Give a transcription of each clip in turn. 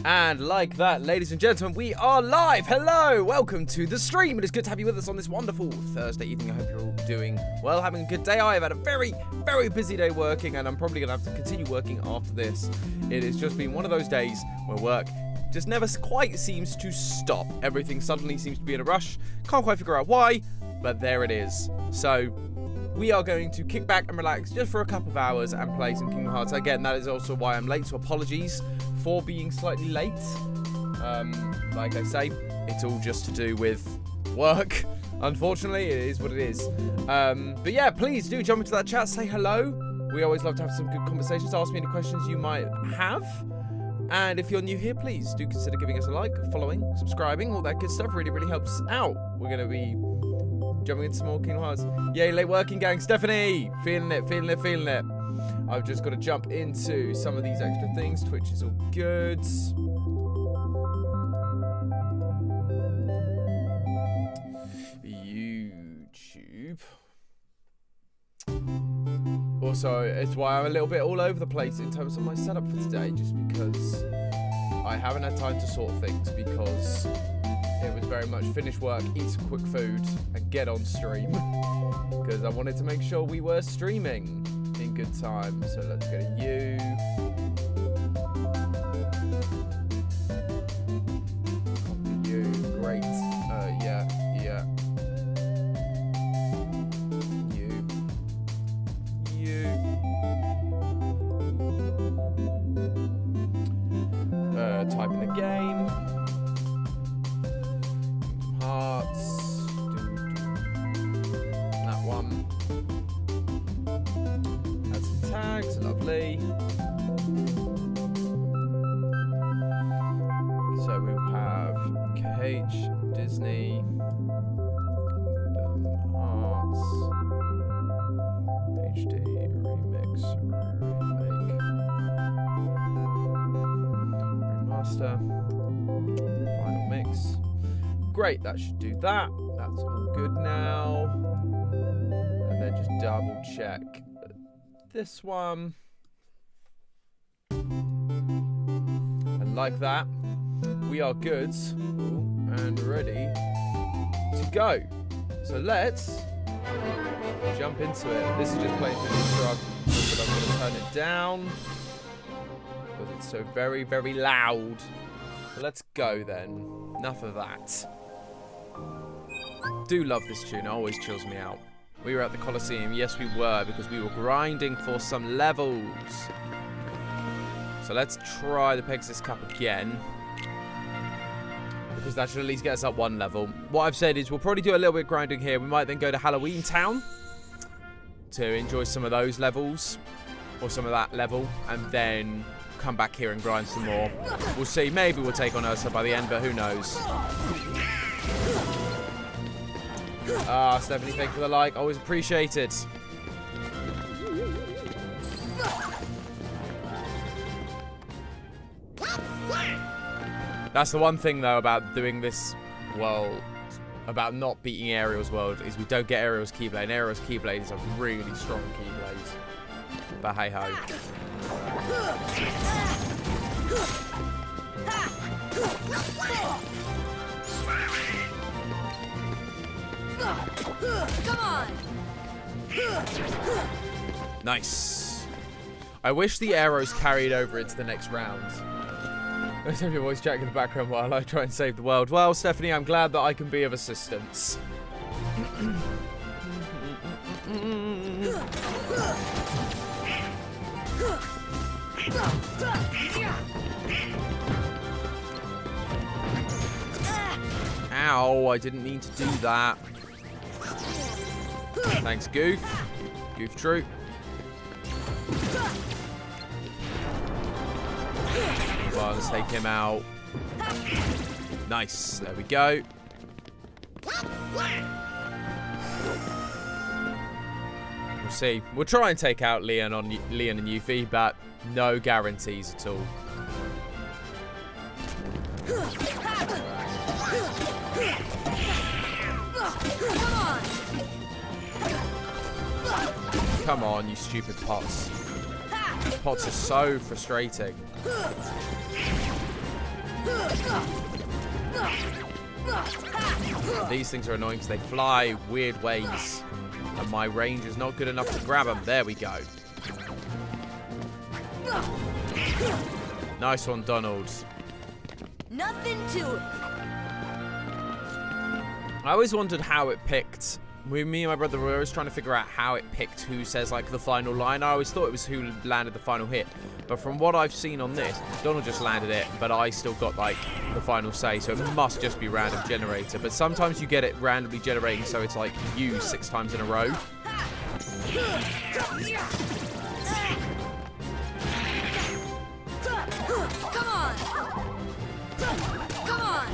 And like that, ladies and gentlemen, we are live. Hello, welcome to the stream. It is good to have you with us on this wonderful Thursday evening. I hope you're all doing well, having a good day. I have had a very, very busy day working, and I'm probably going to have to continue working after this. It has just been one of those days where work just never quite seems to stop. Everything suddenly seems to be in a rush. Can't quite figure out why, but there it is. So we are going to kick back and relax just for a couple of hours and play some Kingdom Hearts. Again, that is also why I'm late, so apologies for being slightly late. Like I say, it's all just to do with work. Unfortunately, it is what it is. But yeah, please do jump into that chat, say hello. We always love to have some good conversations. Ask me any questions you might have. And if you're new here, please do consider giving us a like, following, subscribing, all that good stuff. Really, really helps us out. We're going to be jumping into some more Kingdom Hearts. Yay, late working gang. Stephanie, feeling it, feeling it, feeling it. I've just got to jump into some of these extra things. Twitch is all good. YouTube. Also, it's why I'm a little bit all over the place in terms of my setup for today, just because I haven't had time to sort things, because it was very much finish work, eat some quick food, and get on stream. Because I wanted to make sure we were streaming in good time. So let's go to you. Copy you. Great. Yeah. Type in the game. Hearts. That one. Add some tags. Lovely. So we'll have KH, Disney, Hearts, HD, Remix, Remake, Remaster, Final Mix. Great, that should do that. That's all good now. And then just double check this one. And like that, we are good and ready to go. So let's jump into it. This is just playing through the intro, but I'm going to turn it down because it's so very, very loud. So let's go then. Enough of that. Do love this tune. It always chills me out. We were at the Colosseum. Yes, we were, because we were grinding for some levels. So let's try the Pegasus Cup again, because that should at least get us up one level. What I've said is we'll probably do a little bit of grinding here. We might then go to Halloween Town to enjoy some of those levels, or some of that level, and then come back here and grind some more. We'll see. Maybe we'll take on Ursa by the end, but who knows. Stephanie, thank you for the like. Always appreciated. That's the one thing, though, about doing this world, about not beating Ariel's world, is we don't get Ariel's Keyblade. And Ariel's Keyblade is a really strong Keyblade. But hey-ho. Come on. Nice. I wish the arrows carried over into the next round. There's your voice chatting in the background while I try and save the world. Well, Stephanie, I'm glad that I can be of assistance. Ow, I didn't mean to do that. Thanks, Goof. Goof Troop. Well, let's take him out. Nice. There we go. We'll see. We'll try and take out Leon and Yuffie, but no guarantees at all. Come on, you stupid pots. Pots are so frustrating. These things are annoying because they fly weird ways. And my range is not good enough to grab them. There we go. Nice one, Donald. Nothing to it. I always wondered how it picked. Me and my brother were always trying to figure out how it picked who says like the final line. I always thought it was who landed the final hit. But from what I've seen on this, Donald just landed it, but I still got like the final say. So it must just be random generator. But sometimes you get it randomly generating, so it's like used 6 times in a row. Come on. Come on.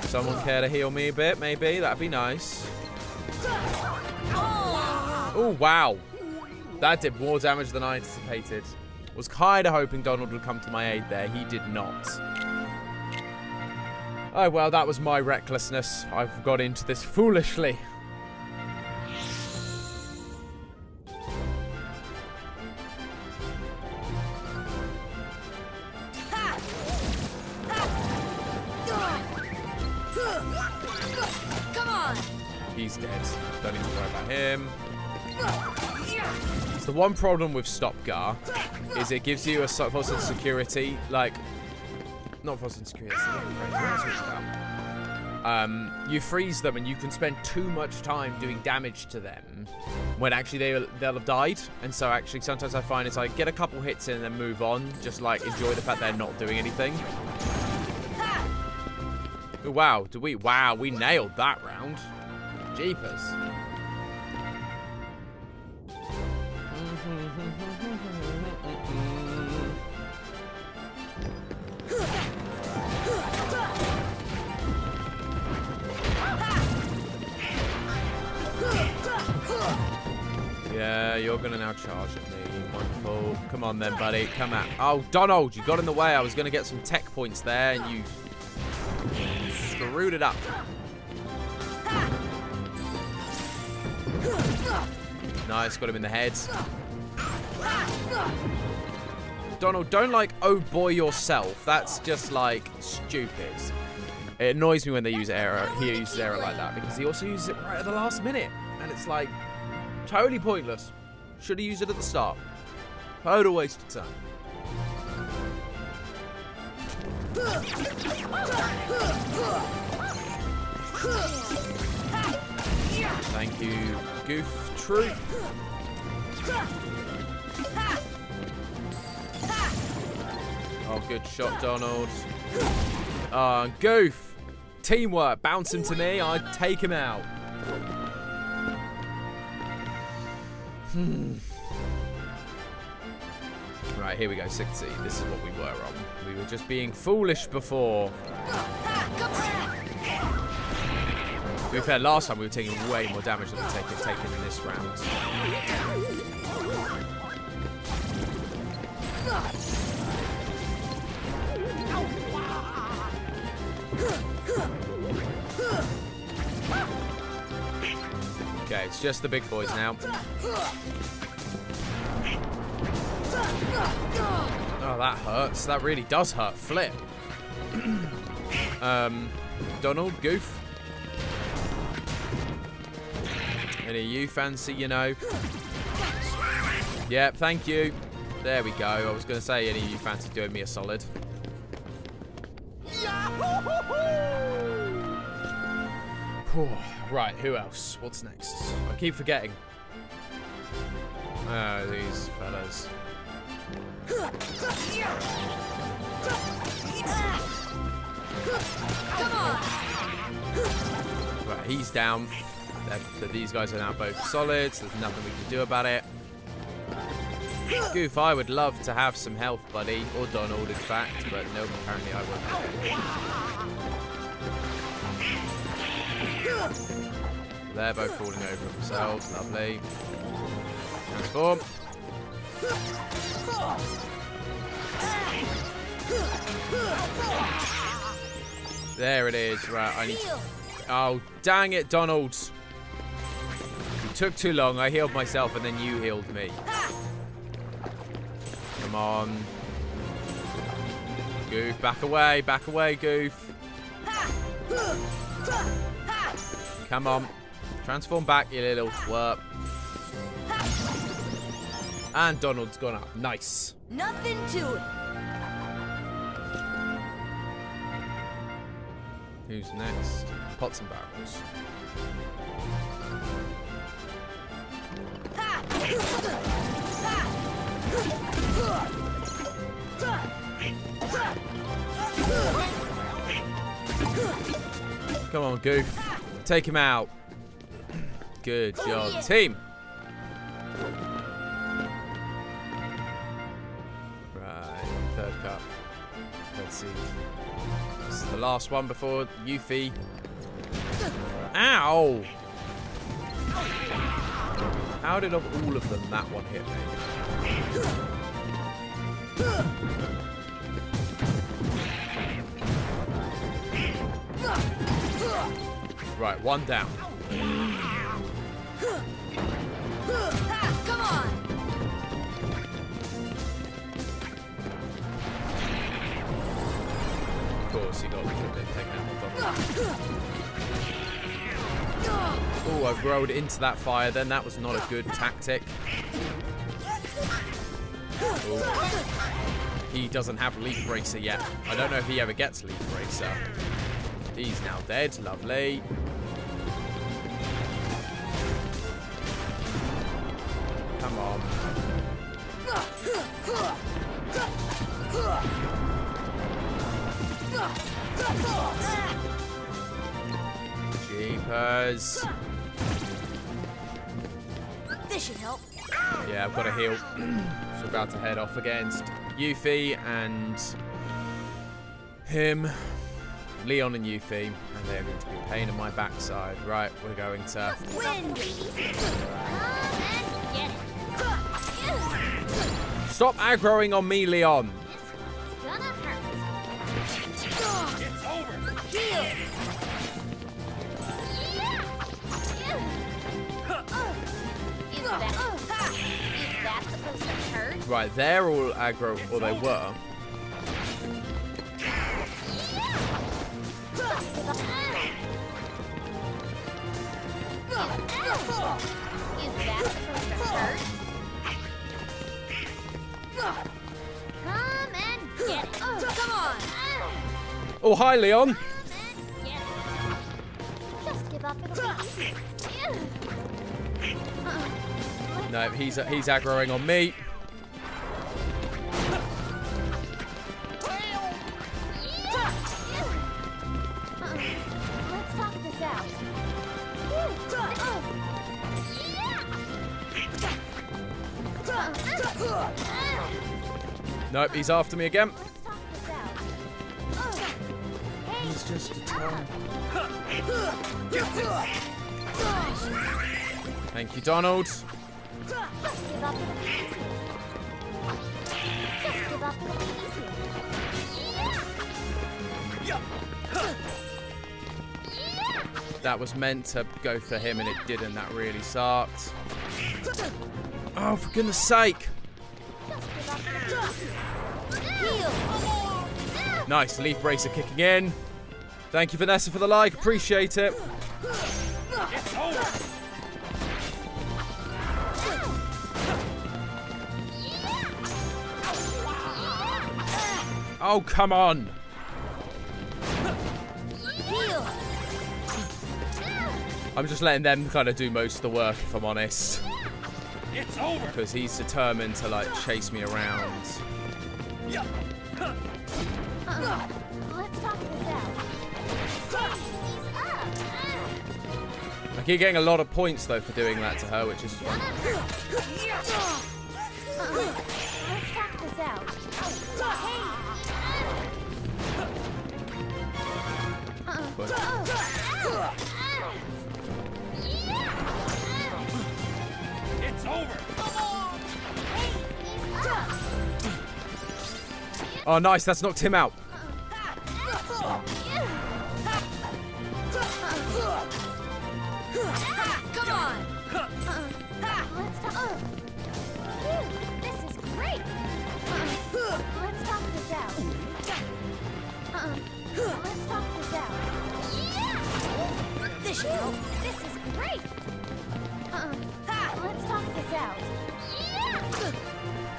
Someone care to heal me a bit, maybe? That'd be nice. Oh, wow. That did more damage than I anticipated. Was kind of hoping Donald would come to my aid there. He did not. Oh, well, that was my recklessness. I've got into this foolishly. Come on. He's dead. Don't need to worry about him. So the one problem with Stopgar is it gives you a false sense of security, like, not false sense of security, you freeze them and you can spend too much time doing damage to them when actually they'll have died. And so actually sometimes I find it's like get a couple hits in and then move on, just like enjoy the fact they're not doing anything. Ooh, wow, we nailed that round. Jeepers. Yeah, you're gonna now charge at me. Wonderful. Come on then, buddy. Come out. Oh, Donald, you got in the way. I was gonna get some tech points there, and you screwed it up. Nice, got him in the head. Donald, don't like oh boy yourself. That's just like stupid. It annoys me when they use error. He uses error like that because he also uses it right at the last minute, and it's like totally pointless. Should have used it at the start. Total waste of time. Thank you, Goof Troop. Oh, good shot, Donald. Goof. Teamwork. Bounce him to me. I'd take him out. Right, here we go. 60. This is what we were on. We were just being foolish before. To be fair, last time we were taking way more damage than we've taken in this round. Okay, it's just the big boys now. Oh, that hurts. That really does hurt. Flip. Donald, Goof. Any of you fancy, you know? Yep, thank you. There we go. I was going to say, any of you fancy doing me a solid? Right, who else? What's next? I keep forgetting. These fellas. Right, he's down. So these guys are now both solids. There's nothing we can do about it. Goof, I would love to have some health, buddy. Or Donald, in fact. But no, apparently I won't. They're both falling over themselves. Lovely. Transform. There it is. Right, I need to... Oh, dang it, Donald. You took too long. I healed myself and then you healed me. Come on. Goof, back away, Goof. Come on. Transform back, you little twerp. And Donald's gone up. Nice. Nothing to it. Who's next? Pots and barrels. Come on, Goof. Take him out. Good job, team. Right, third cup. Let's see. This is the last one before Yuffie. Ow! How did of all of them that one hit me? Right, one down. Come on. Of course, he got a bit taken out. Oh, I've rolled into that fire then. That was not a good tactic. Ooh. He doesn't have Leaf Bracer yet. I don't know if he ever gets Leaf Bracer. He's now dead. Lovely. Come on. Jeepers. This should help. Yeah, I've got to heal. So about to head off against Yuffie and him. Leon and Yuffie, and they're going to be a pain in my backside. Right, we're going to Win. stop aggroing on me, Leon. It's gonna hurt. It's over. Heal. Is that supposed to hurt? Right, they're all aggro, or they were. Is that supposed to hurt? Come and get it. Come on. Oh, hi, Leon. Come and get it. Just give up, it'll be easy. No, he's aggroing on me. Let's talk this out. Nope, he's after me again. Let's talk this out. Hey, He's just a ton. Thank you, Donald. just give up, it'll be easy. Just give up, it'll be easy. That was meant to go for him and it didn't. That really sucked. Oh, for goodness sake. Nice, Leaf Bracer kicking in. Thank you, Vanessa, for the like. Appreciate it. Oh, come on. I'm just letting them kind of do most of the work, if I'm honest. It's over. Because he's determined to, like, chase me around. Let's talk this out. He's up. I keep getting a lot of points, though, for doing that to her, which is fun. Let's talk this out. It's over. Oh, nice. That's knocked him out. Come on. Let's talk. This is great.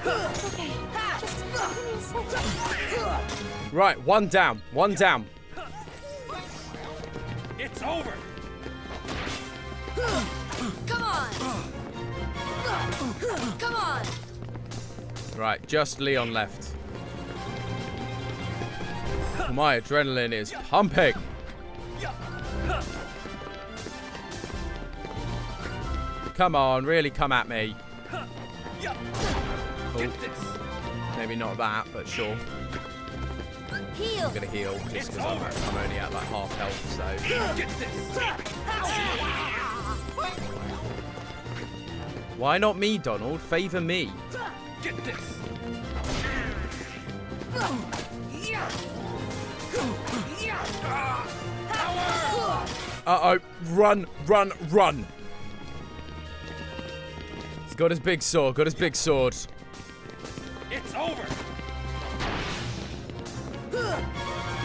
Okay, just give me a second. Right, one down. One down. It's over. Come on. Come on. Right, just Leon left. My adrenaline is pumping. Come on, really come at me. Oh, maybe not that, but sure. Heal. I'm gonna heal just because I'm only at like half health, so. Get this. Why not me, Donald? Favor me. Get this. Uh-oh. Run, run, run. He's got his big sword, got his big sword. It's over.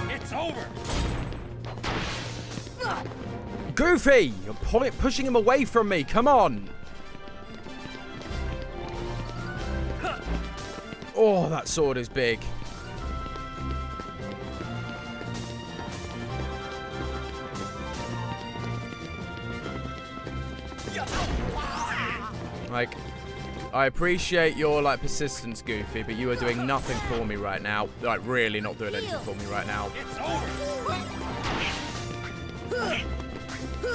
It's over. Goofy! You're pushing him away from me. Come on. Oh, that sword is big. Like, I appreciate your, like, persistence, Goofy, but you are doing nothing for me right now. Like, really not doing anything for me right now. It's over.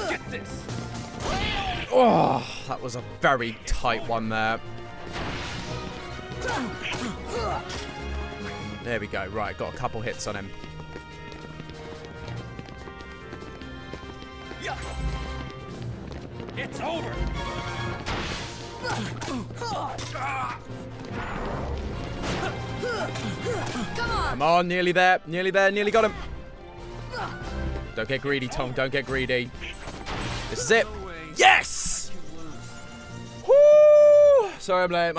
Get this. Oh, that was a very tight one there. There we go. Right, got a couple hits on him. It's over. Come on, nearly there, nearly got him. Don't get greedy, Tom, don't get greedy. This is it. Yes! Woo! Sorry, I'm late.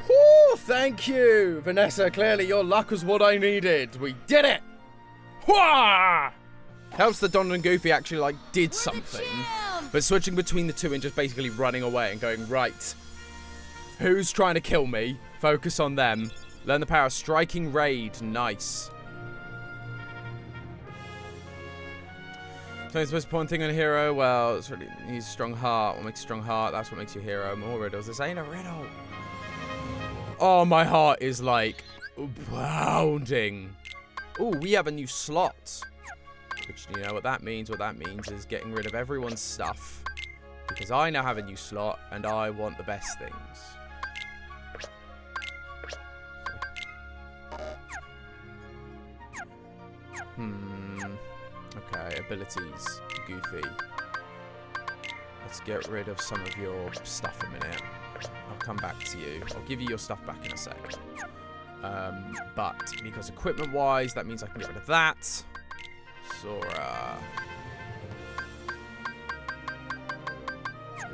Woo! Thank you, Vanessa. Clearly, your luck was what I needed. We did it. Wah! Helps that Donald and Goofy actually, like, did something. But switching between the two and just basically running away and going, right, who's trying to kill me? Focus on them. Learn the power of striking raid. Nice. So the most important thing on a hero? Well, it's really, he's a strong heart. What makes a strong heart? That's what makes you a hero. More riddles. This ain't a riddle. Oh, my heart is like pounding. Oh, we have a new slot. Which, you know what that means? What that means is getting rid of everyone's stuff. Because I now have a new slot, and I want the best things. Okay, abilities. Goofy. Let's get rid of some of your stuff a minute. I'll come back to you. I'll give you your stuff back in a sec. But, because equipment-wise, that means I can get rid of that. Sora.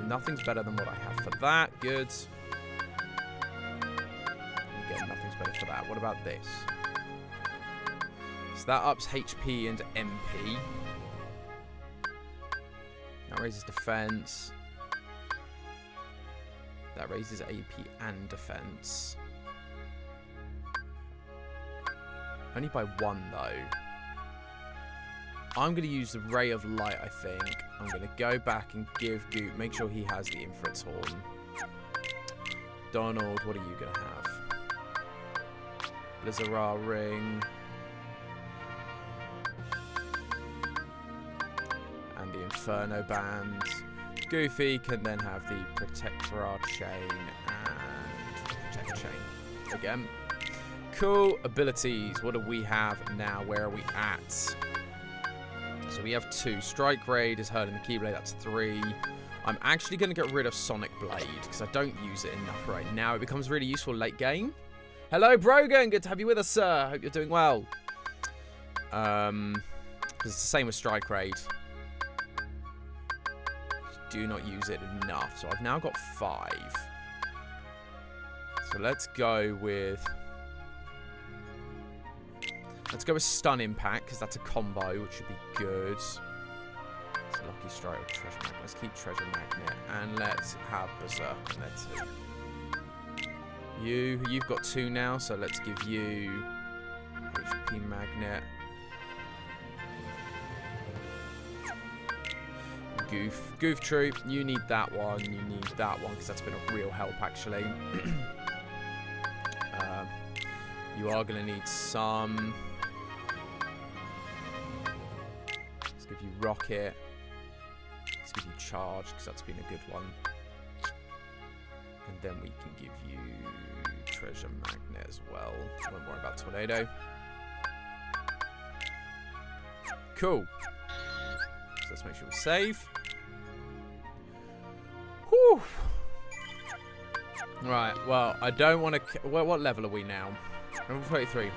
Nothing's better than what I have for that. Good. Again, nothing's better for that. What about this? So that ups HP and MP. That raises defense. That raises AP and defense. Only by one, though. I'm going to use the Ray of Light, I think. I'm going to go back and give Goop, make sure he has the Infrit's Horn. Donald, what are you going to have? Blizzara Ring. And the Inferno Band. Goofy can then have the Protectorate Chain and Protect Chain. Again. Cool. Abilities. What do we have now? Where are we at? So we have 2. Strike Raid is hurting the Keyblade. That's 3. I'm actually going to get rid of Sonic Blade because I don't use it enough right now. It becomes really useful late game. Hello, Brogan. Good to have you with us, sir. Hope you're doing well. Because it's the same with Strike Raid. Do not use it enough. So I've now got 5. So let's go with... Let's go with Stun Impact, because that's a combo, which should be good. Lucky Strike or Treasure Magnet. Let's keep Treasure Magnet. And let's have Berserk. Let's see. You've got 2 now, so let's give you HP Magnet. Goof Troop, you need that one. You need that one because that's been a real help actually. You are going to need some. Let's give you Rocket. Let's give you Charge because that's been a good one. And then we can give you Treasure Magnet as well. Won't worry about Tornado. Cool. So let's make sure we save. Whew. Right, well, I don't want to... What level are we now? Level 33.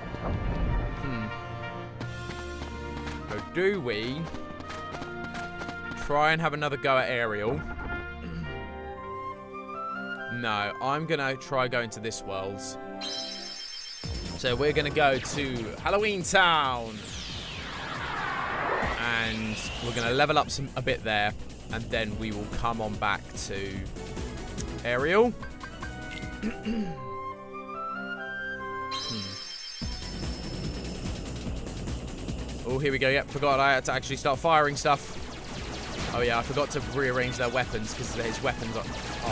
So do we try and have another go at Aerial? No, I'm going to try going to this world. So we're going to go to Halloween Town. And we're going to level up a bit there. And then we will come on back to Aerial. Oh, here we go. Yep, forgot I had to actually start firing stuff. Oh, yeah, I forgot to rearrange their weapons because his weapons are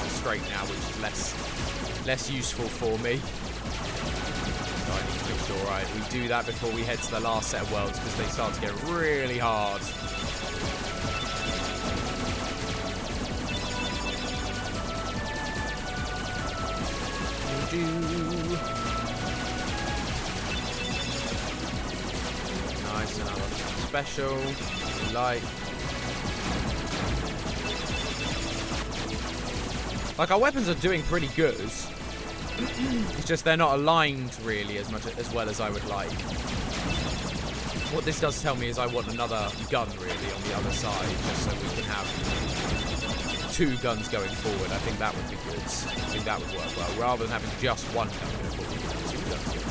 straight now, which is less useful for me. So I need to make sure we do that before we head to the last set of worlds because they start to get really hard. Nice, another special. Like our weapons are doing pretty good. It's just they're not aligned really as well as I would like. What this does tell me is I want another gun really on the other side, just so we can have 2 guns going forward. I think that would be good. I think that would work well. Rather than having just 1 gun going forward, we can have 2 guns going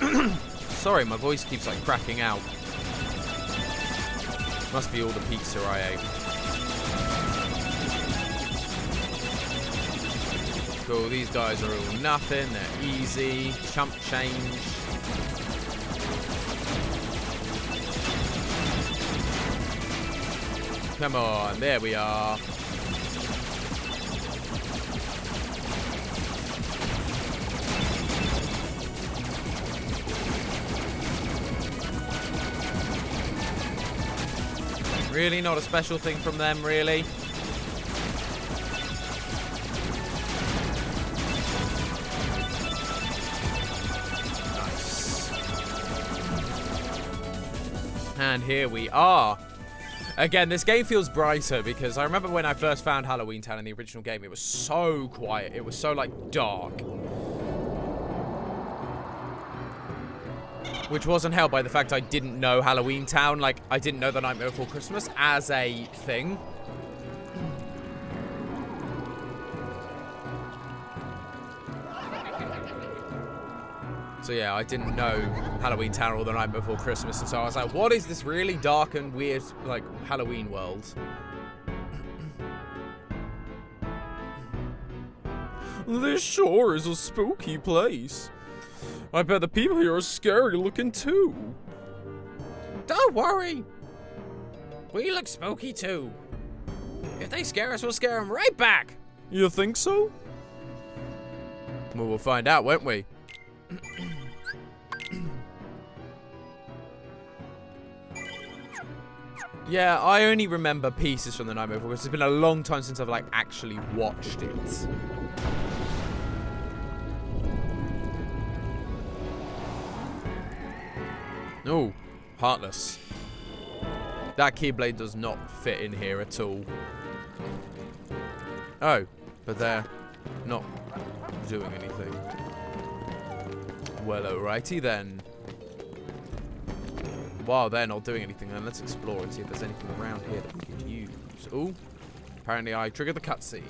forward. Sorry, my voice keeps like cracking out. Must be all the pizza I ate. Cool, these guys are all nothing. They're easy. Chump change. Come on, there we are. Really? Not a special thing from them, really? Nice. And here we are. Again, this game feels brighter because I remember when I first found Halloween Town in the original game, it was so quiet. It was so, like, dark. Which wasn't helped by the fact I didn't know Halloween Town. Like, I didn't know The Nightmare Before Christmas as a thing. So yeah, I didn't know Halloween Town or The Nightmare Before Christmas. And so I was like, what is this really dark and weird, like, Halloween world? This sure is a spooky place. I bet the people here are scary looking too. Don't worry. We look spooky too. If they scare us, we'll scare them right back. You think so? Well, we'll find out, won't we? Yeah, I only remember pieces from The Nightmare Before Christmas. It's been a long time since I've, like, actually watched it. Oh, Heartless. That Keyblade does not fit in here at all. Oh, but they're not doing anything. Well, alrighty then. While they're not doing anything, then let's explore and see if there's anything around here that we could use. Oh, apparently I triggered the cutscene.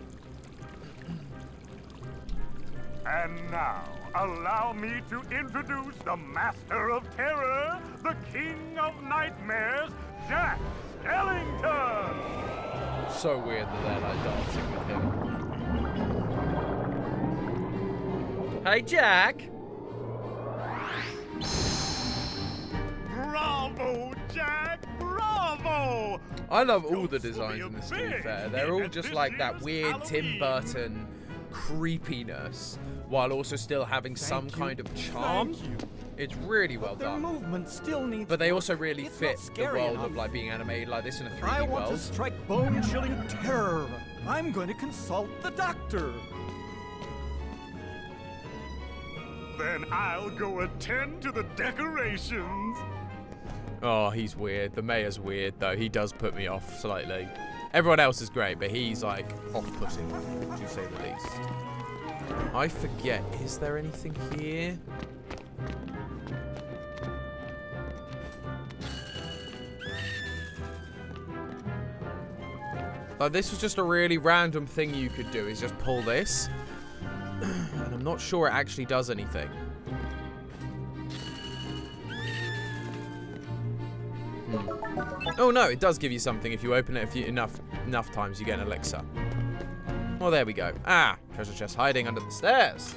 And now, Allow me to introduce the Master of Terror, the King of Nightmares, Jack Skellington! So weird that they're like dancing with him. Hey, Jack! Bravo, Jack! Bravo! I love all the designs in this, to be fair. They're all just like that weird Tim Burton creepiness, while also still having some kind of charm. It's really well Their done. movement still needs But they also work. really It's fit not the scary world enough. of like being animated like this in a 3D I want to world. strike bone-chilling terror. I'm going to consult the doctor. Then I'll go attend to the decorations. Oh, he's weird. The mayor's weird, though. He does put me off slightly. Everyone else is great, but he's, like, off-putting, to say the least. I forget. Is there anything here? Like, this was just a really random thing you could do, is just pull this. And I'm not sure it actually does anything. Oh no, it does give you something if you open it enough times. You get an elixir. Well, there we go. Ah, treasure chest hiding under the stairs.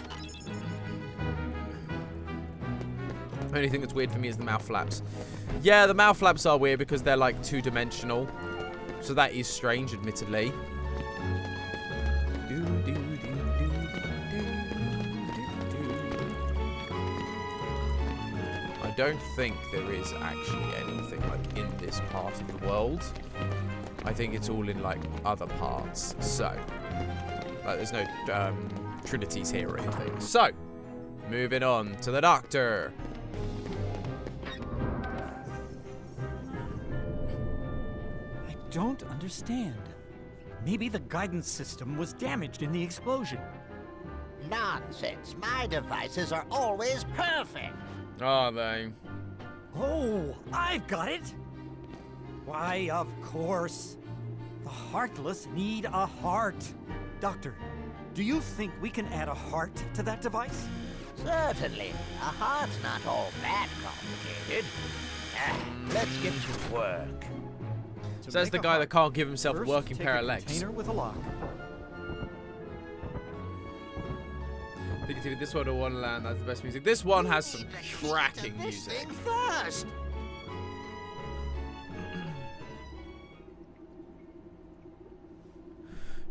Only thing that's weird for me is the mouth flaps. Yeah, the mouth flaps are weird because they're like two-dimensional, so that is strange, admittedly. I don't think there is actually anything like in this part of the world. I think it's all in like other parts. So, there's no trinities here or anything. So, moving on to the doctor. I don't understand. Maybe the guidance system was damaged in the explosion. Nonsense. My devices are always perfect. Are they? Oh, I've got it! Why, of course. The Heartless need a heart. Doctor, do you think we can add a heart to that device? Certainly. A heart's not all that complicated. Let's get to work. To Says make the a guy heart, that can't give himself a first working take pair a of legs. container with a lock. Think this one or Wonderland, that's the best music. This one has some cracking This music. thing first.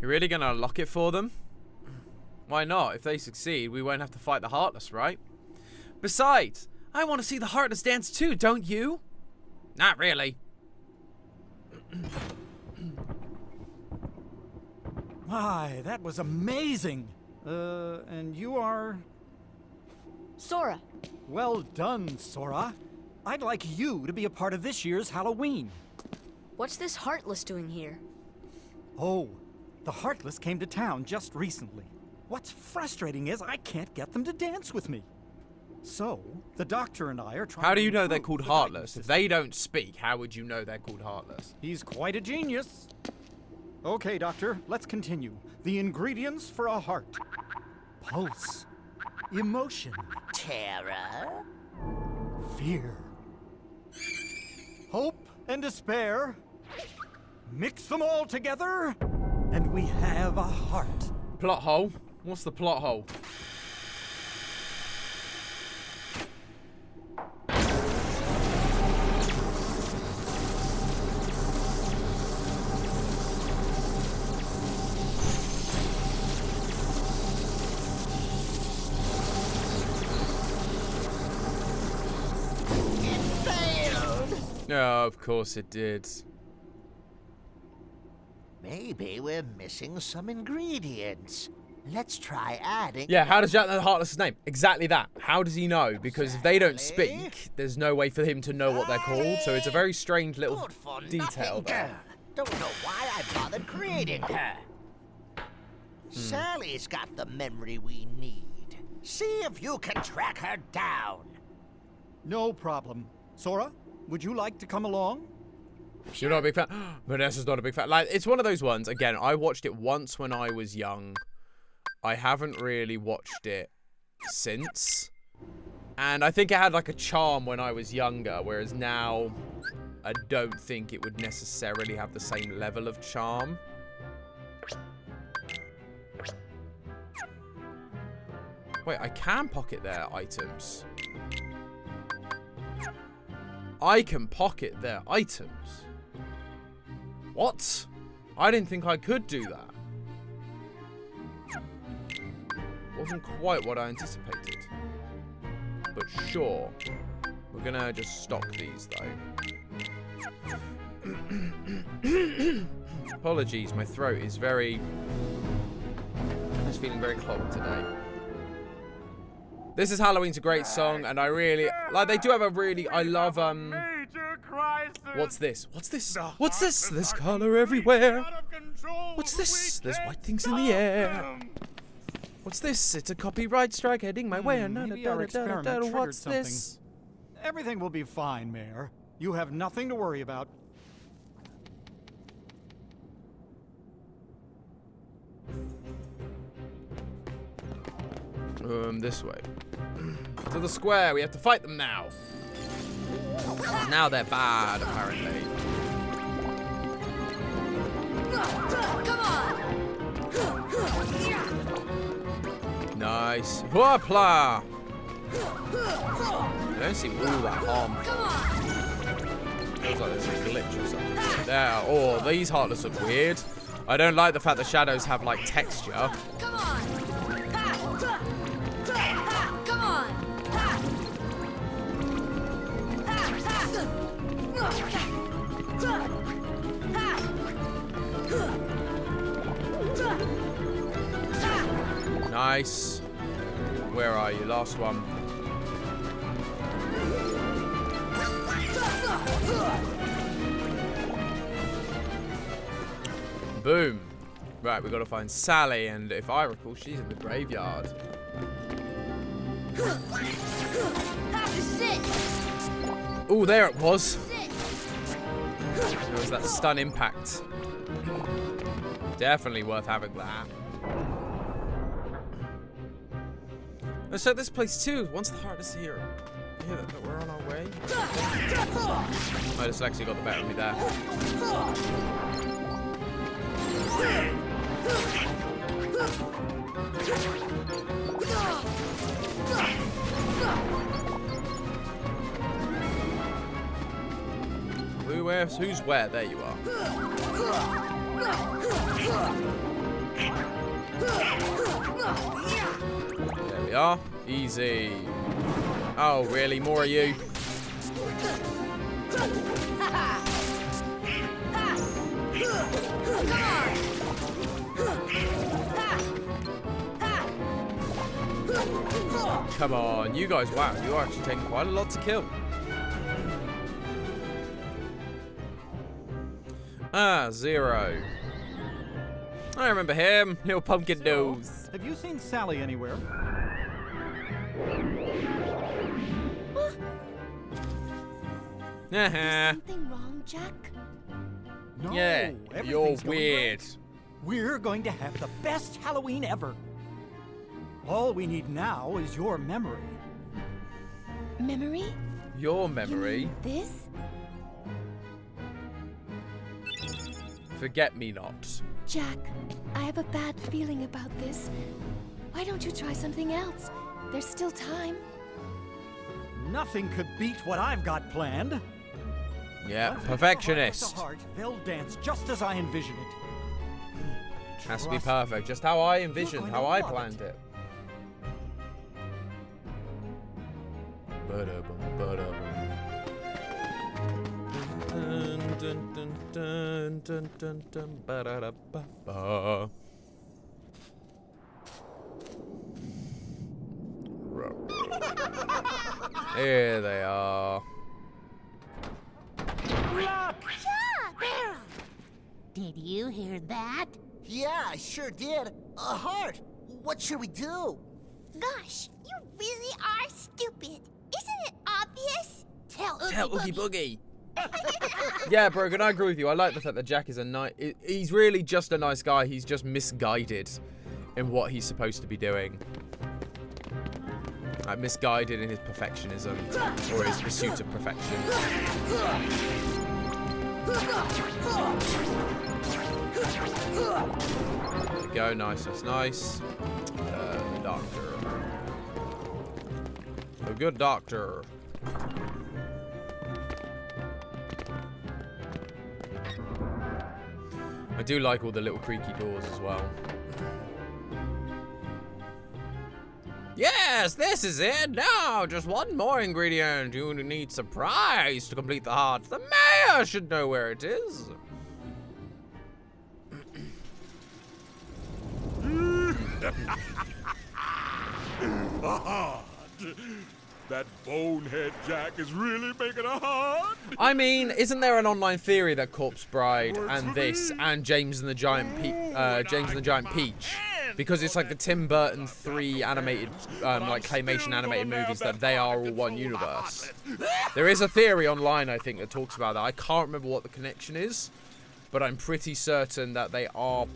You're really gonna unlock it for them? Why not? If they succeed, we won't have to fight the Heartless, right? Besides, I want to see the Heartless dance too, don't you? Not really. My, that was amazing. And you are... Sora. Well done, Sora. I'd like you to be a part of this year's Halloween. What's this Heartless doing here? Oh, the Heartless came to town just recently. What's frustrating is I can't get them to dance with me. So, the doctor and I are trying How do to you know they're improve called the Heartless? guidance If system. they don't speak, how would you know they're called Heartless? He's quite a genius. Okay, Doctor, let's continue. The ingredients for a heart. Pulse. Emotion. Terror. Fear. Hope and despair. Mix them all together, and we have a heart. Plot hole? What's the plot hole? It failed. Oh, of course it did. Maybe we're missing some ingredients. Let's try adding. Yeah, how does Jack know the Heartless' name? Exactly that. How does he know? Because if they don't Exactly. speak, there's no way for him to know what they're called. So it's a very strange little Good for detail nothing there. girl. Don't know why I bothered creating her. Sally's got the memory we need. See if you can track her down. No problem. Sora, would you like to come along? You're not a big fan? Vanessa's not a big fan. Like, it's one of those ones, again, I watched it once when I was young. I haven't really watched it since. And I think it had like a charm when I was younger, whereas now I don't think it would necessarily have the same level of charm. Wait, I can pocket their items. I can pocket their items. What? I didn't think I could do that. Wasn't quite what I anticipated. But sure. We're gonna just stock these though. Apologies, my throat is very... I'm just feeling very clogged today. This is Halloween's a great song, and I really... Like, they do have a really... I love, What's this? What's this? What's this? There's color everywhere. What's this? There's white things in the air. What's this? It's a copyright strike heading my way. Maybe our experiment triggered What's something. this? Everything will be fine, Mayor. You have nothing to worry about. This way. To the square. We have to fight them now. Now they're bad, apparently. Nice. Whoopla! They don't seem all that harmful. Feels like there's a glitch or something. There. Oh, these Heartless look weird. I don't like the fact the shadows have, like, texture. Nice. Where are you? Last one. Boom. Right, we've got to find Sally, and if I recall, she's in the graveyard. Oh, there it was. There was that stun impact. Definitely worth having that. Let's check this place too. Once the Heartless are here. Yeah, that we're on our way. My dyslexia got the better of me there. Who's where? There you are. There we are. Easy. Oh, really? More of you? Come on, you guys, wow, you are actually taking quite a lot to kill. Ah, Zero. I remember him, little pumpkin nose. Have you seen Sally anywhere? Something wrong, Jack? No, Yeah, you're everything's going weird. great. We're going to have the best Halloween ever. All we need now is your memory. Memory? Your You memory. mean this? Forget me not. Jack, I have a bad feeling about this. Why don't you try something else? There's still time. Nothing could beat what I've got planned. Yeah, Once we perfectionist. put the heart, they'll dance just as I envision it. Has to be Trust perfect, just how I You're envisioned, going how to I love planned it. Dun, dun, dun, dun, dun, dun, ba-da-da-ba-ba. Here they are. Did you hear that? Yeah, I sure did. A heart. What should we do? Gosh, you really are stupid. Isn't it obvious? Tell Oogie Boogie. Yeah, Brogan, I agree with you. I like the fact that Jack is a nice... He's really just a nice guy. He's just misguided in what he's supposed to be doing. Misguided in his perfectionism, or his pursuit of perfection. There we go, nice, nice. Doctor. A good doctor. I do like all the little creaky doors as well. Yes, this is it. Now, just one more ingredient. You need surprise to complete the heart. The mayor should know where it is. That bonehead Jack is really making a heart. I mean, isn't there an online theory that Corpse Bride and this and James and the Giant Peach, because it's like the Tim Burton 3 animated, like claymation animated movies, that they are all one universe? There is a theory online, I think, that talks about that. I can't remember what the connection is, but I'm pretty certain that they are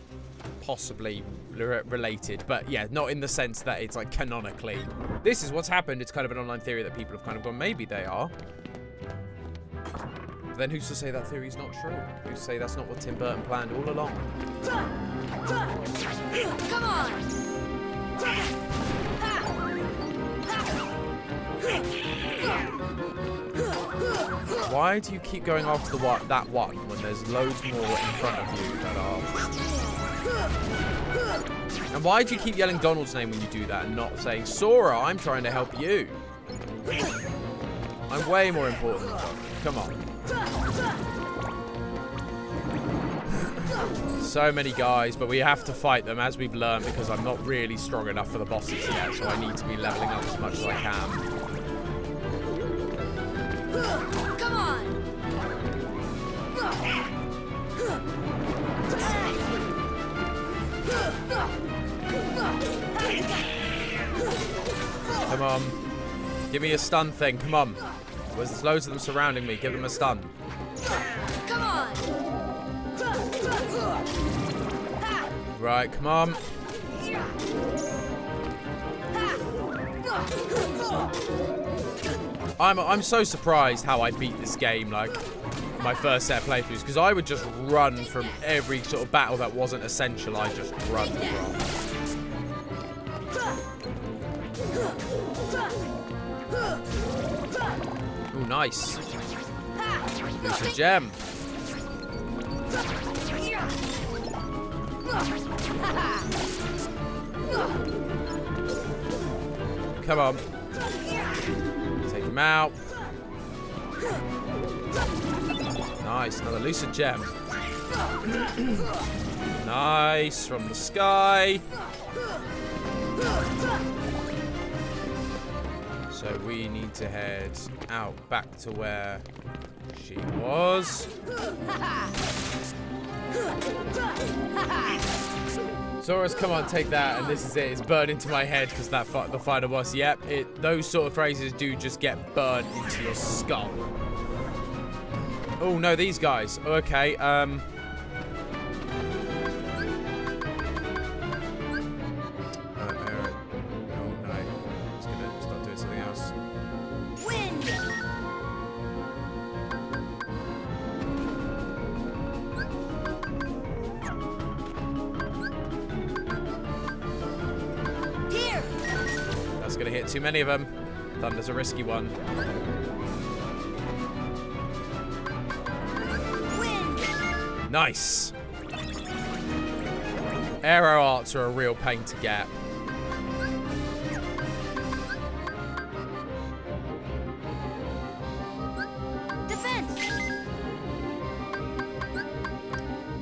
possibly related, but yeah, not in the sense that it's like canonically. This is what's happened. It's kind of an online theory that people have kind of gone, maybe they are. But then who's to say that theory's not true? Who's to say that's not what Tim Burton planned all along? Come on! Why do you keep going after that one when there's loads more in front of you that are... And why do you keep yelling Donald's name when you do that and not saying, Sora, I'm trying to help you? I'm way more important than Donald. Come on. So many guys, but we have to fight them, as we've learned, because I'm not really strong enough for the bosses yet, so I need to be leveling up as much as I can. Come on! Come on. Give me a stun thing. Come on. There's loads of them surrounding me. Give them a stun. Come on! Right, come on. I'm so surprised how I beat this game, like, my first set of playthroughs, because I would just run from every sort of battle that wasn't essential. I just run from. Ooh, nice. There's a gem. Come on. Take him out. Nice, another lucid gem. Nice, from the sky. So we need to head out back to where she was. Sora's, come on, take that, and this is it. It's burned into my head because the final boss. Yep, those sort of phrases do just get burned into your skull. Oh no, these guys. Okay, Oh no, it's gonna start doing something else. Wind! Here! That's gonna hit too many of them. Thunder's a risky one. Wind! Nice. Arrow arts are a real pain to get. Defense!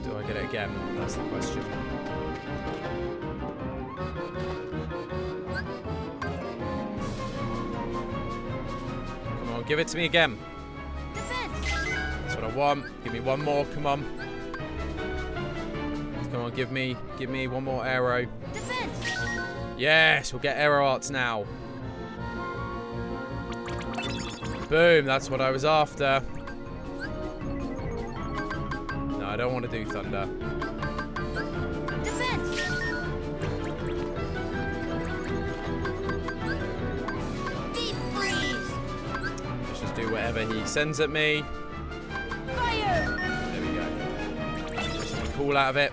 Do I get it again? That's the question. Come on, give it to me again. Defense! That's what I want. Give me one more. Come on. Come on, give me one more arrow. Defense! Yes, we'll get arrow arts now. Boom, that's what I was after. No, I don't want to do thunder. Defense! whatever he sends at me. Fire! There we go. Get something cool out of it.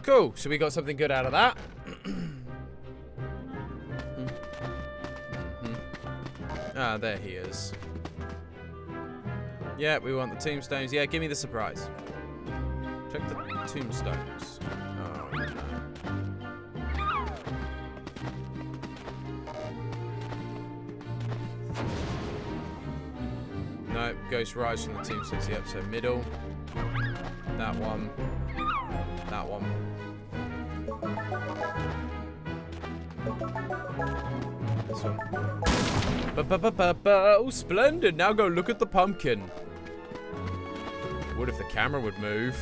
Cool. So we got something good out of that. Ah, there he is. Yeah, we want the tombstones. Yeah, give me the surprise. Check the tombstones. Oh, no. No, Ghost Rise from the tombstones. Yep, so middle. That one. That one. This one. Oh, splendid. Now go look at the pumpkin. What if the camera would move?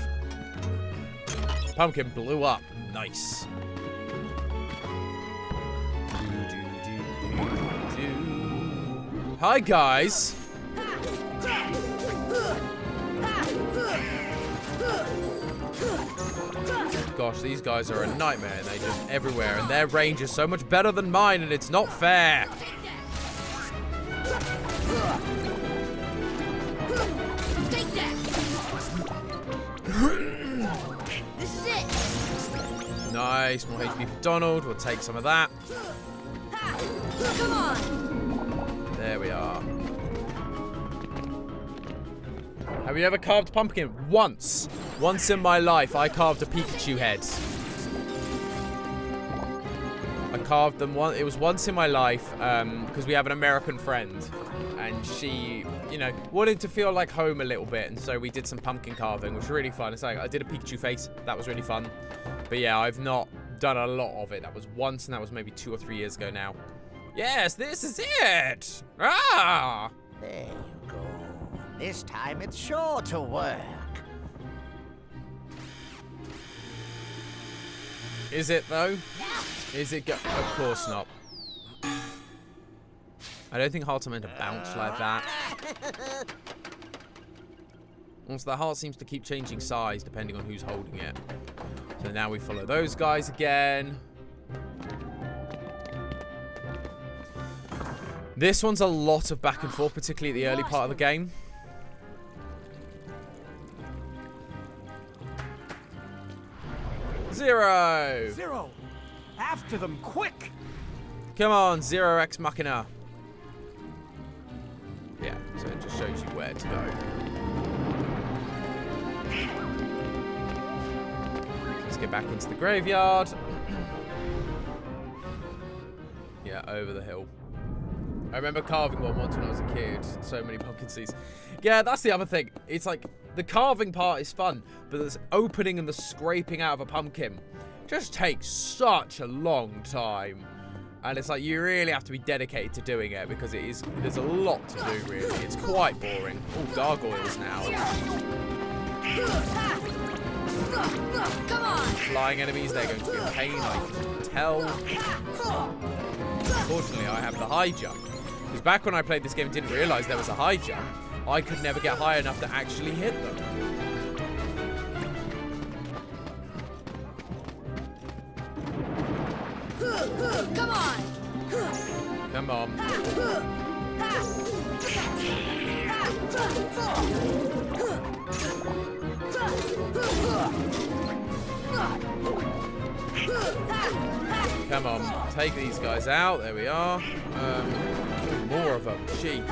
Pumpkin blew up. Nice. Hi, guys. Gosh, these guys are a nightmare. They're just everywhere, and their range is so much better than mine, and it's not fair. Take that! This is it! Nice, more HP for Donald. We'll take some of that. Come on! There we are. Have you ever carved a pumpkin? Once. Once in my life, I carved a Pikachu head. I carved them once. It was once in my life because we have an American friend. And she, you know, wanted to feel like home a little bit. And so we did some pumpkin carving, which was really fun. It's like I did a Pikachu face. That was really fun. But yeah, I've not done a lot of it. That was once, and that was maybe 2 or 3 years ago now. Yes, this is it. Ah! There you go. This time it's sure to work. Is it, though? Is it? Of course not. I don't think hearts are meant to bounce like that. Also, the heart seems to keep changing size depending on who's holding it. So now we follow those guys again. This one's a lot of back and forth, particularly at the early part of the game. Zero! Zero! After them, quick! Come on, Zero X Machina. Yeah, so it just shows you where to go. Let's get back into the graveyard. Yeah, over the hill. I remember carving one once when I was a kid. So many pumpkin seeds. Yeah, that's the other thing. It's like, the carving part is fun, but the opening and the scraping out of a pumpkin just takes such a long time. And it's like, you really have to be dedicated to doing it because there's a lot to do, really. It's quite boring. Oh, gargoyles now. Come on! Flying enemies, they're going to be a pain, I can tell. Unfortunately, I have the high jump. Because back when I played this game and didn't realise there was a high jump, I could never get high enough to actually hit them. Come on! Come on. Come on, take these guys out. There we are. More of them. Jeez.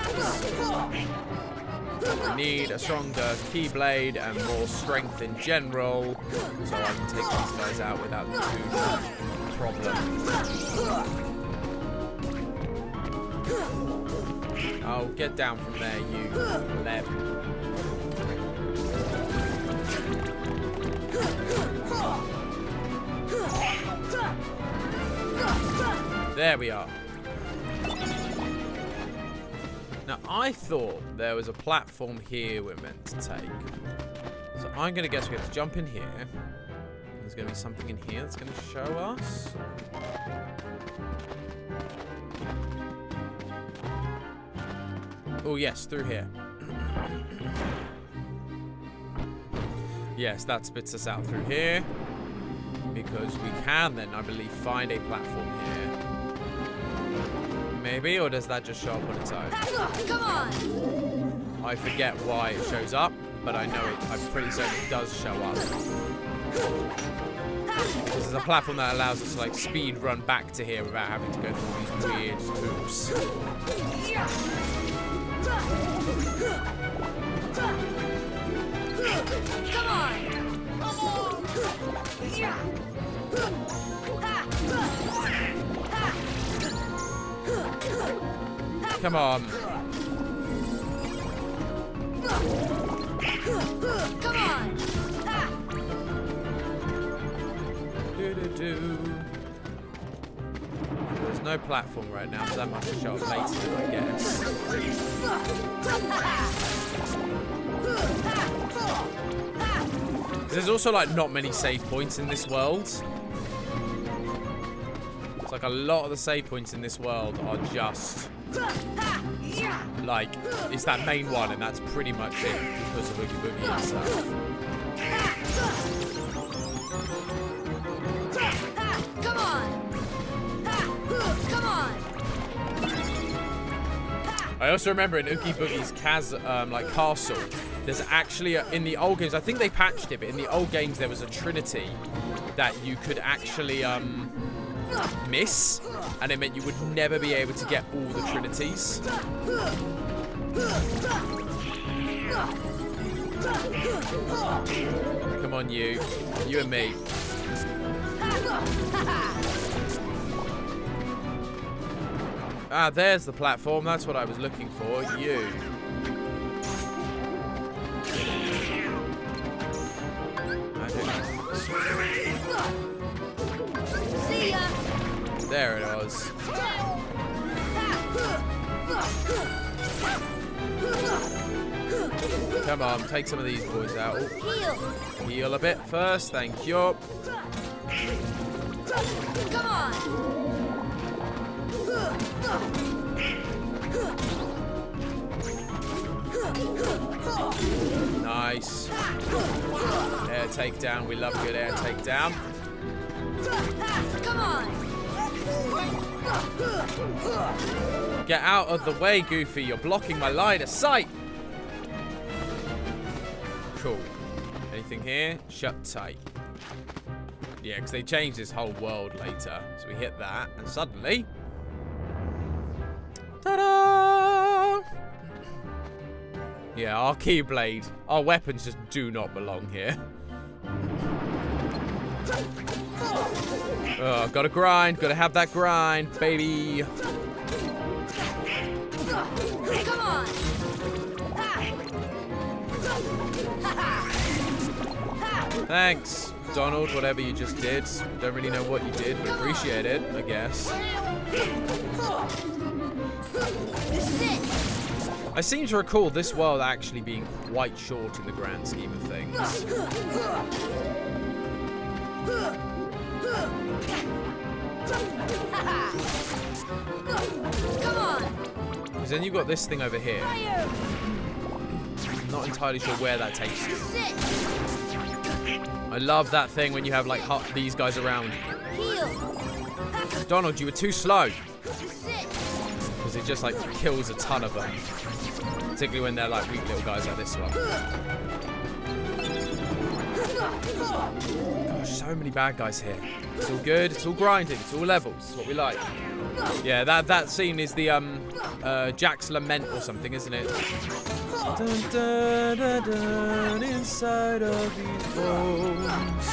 We need a stronger keyblade and more strength in general, so I can take these guys out without too much problem. Oh, get down from there, you pleb. There we are. Now, I thought there was a platform here we're meant to take. So I'm going to guess we have to jump in here. There's going to be something in here that's going to show us. Oh, yes, through here. Yes, that spits us out through here. Because we can then, I believe, find a platform here. maybe, or does that just show up on its own? Come on. I forget why it shows up, but I know I'm pretty certain it does show up. This is a platform that allows us to like speed run back to here without having to go through all these weird hoops. Come on. Come on. Come on. There's no platform right now, so that must show up later, I guess. There's also like not many save points in this world. It's like a lot of the save points in this world are just like it's that main one, and that's pretty much it because of Oogie Boogie and stuff. Come on. Come on. I also remember in Oogie Boogie's castle, there's actually in the old games, I think they patched it, but in the old games there was a trinity that you could actually miss, and it meant you would never be able to get all the trinities. Come on, you and me. Ah, there's the platform. That's what I was looking for. You. See ya. There it was. Come on, take some of these boys out. Heal. Heal a bit first, thank you. Come on. Nice. Air takedown. We love good air takedown. Come on. Get out of the way, Goofy. You're blocking my line of sight. Cool. Anything here? Shut tight. Yeah, because they changed this whole world later. So we hit that, and suddenly... ta-da! Yeah, our Keyblade. Our weapons just do not belong here. Oh, gotta grind. Gotta have that grind, baby. Come on. Thanks, Donald, whatever you just did. Don't really know what you did, but appreciate it, I guess. This is it. I seem to recall this world actually being quite short in the grand scheme of things. Come on. Because then you've got this thing over here. Fire. Not entirely sure where that takes you. This is it. I love that thing when you have like these guys around. Heal. Donald, you were too slow. This is it. Because it just like kills a ton of them. Particularly when they're like weak little guys like this one. Gosh, so many bad guys here. It's all good, it's all grinding, it's all levels. It's what we like. Yeah, that scene is the Jack's Lament or something, isn't it? Dun, dun, dun, dun, inside of these bones.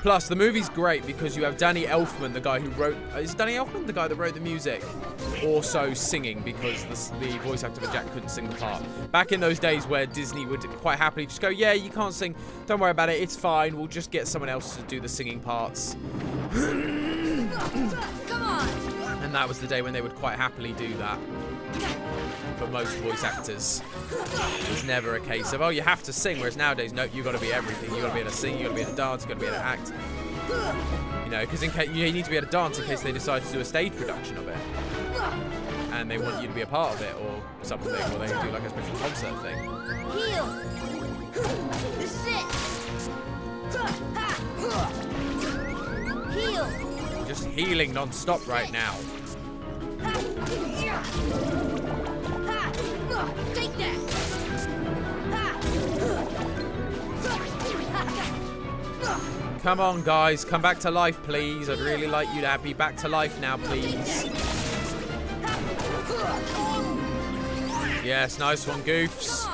Plus, the movie's great because you have Danny Elfman, the guy who wrote... is Danny Elfman the guy that wrote the music? Also singing because the voice actor for Jack couldn't sing the part. Back in those days where Disney would quite happily just go, yeah, you can't sing. Don't worry about it. It's fine. We'll just get someone else to do the singing parts. Come on. And that was the day when they would quite happily do that. For most voice actors. It was never a case of, oh, you have to sing, whereas nowadays, no, you've got to be everything. You've got to be able to sing, you've got to be able to dance, you've got to be able to act. You know, because in case you need to be able to dance in case they decide to do a stage production of it. And they want you to be a part of it or something, or they do like a special concert thing. Heal. This is it. Heal. Just healing non-stop right now. Take that! Come on, guys. Come back to life, please. I'd really like you to be back to life now, please. Yes, nice one, Goofs.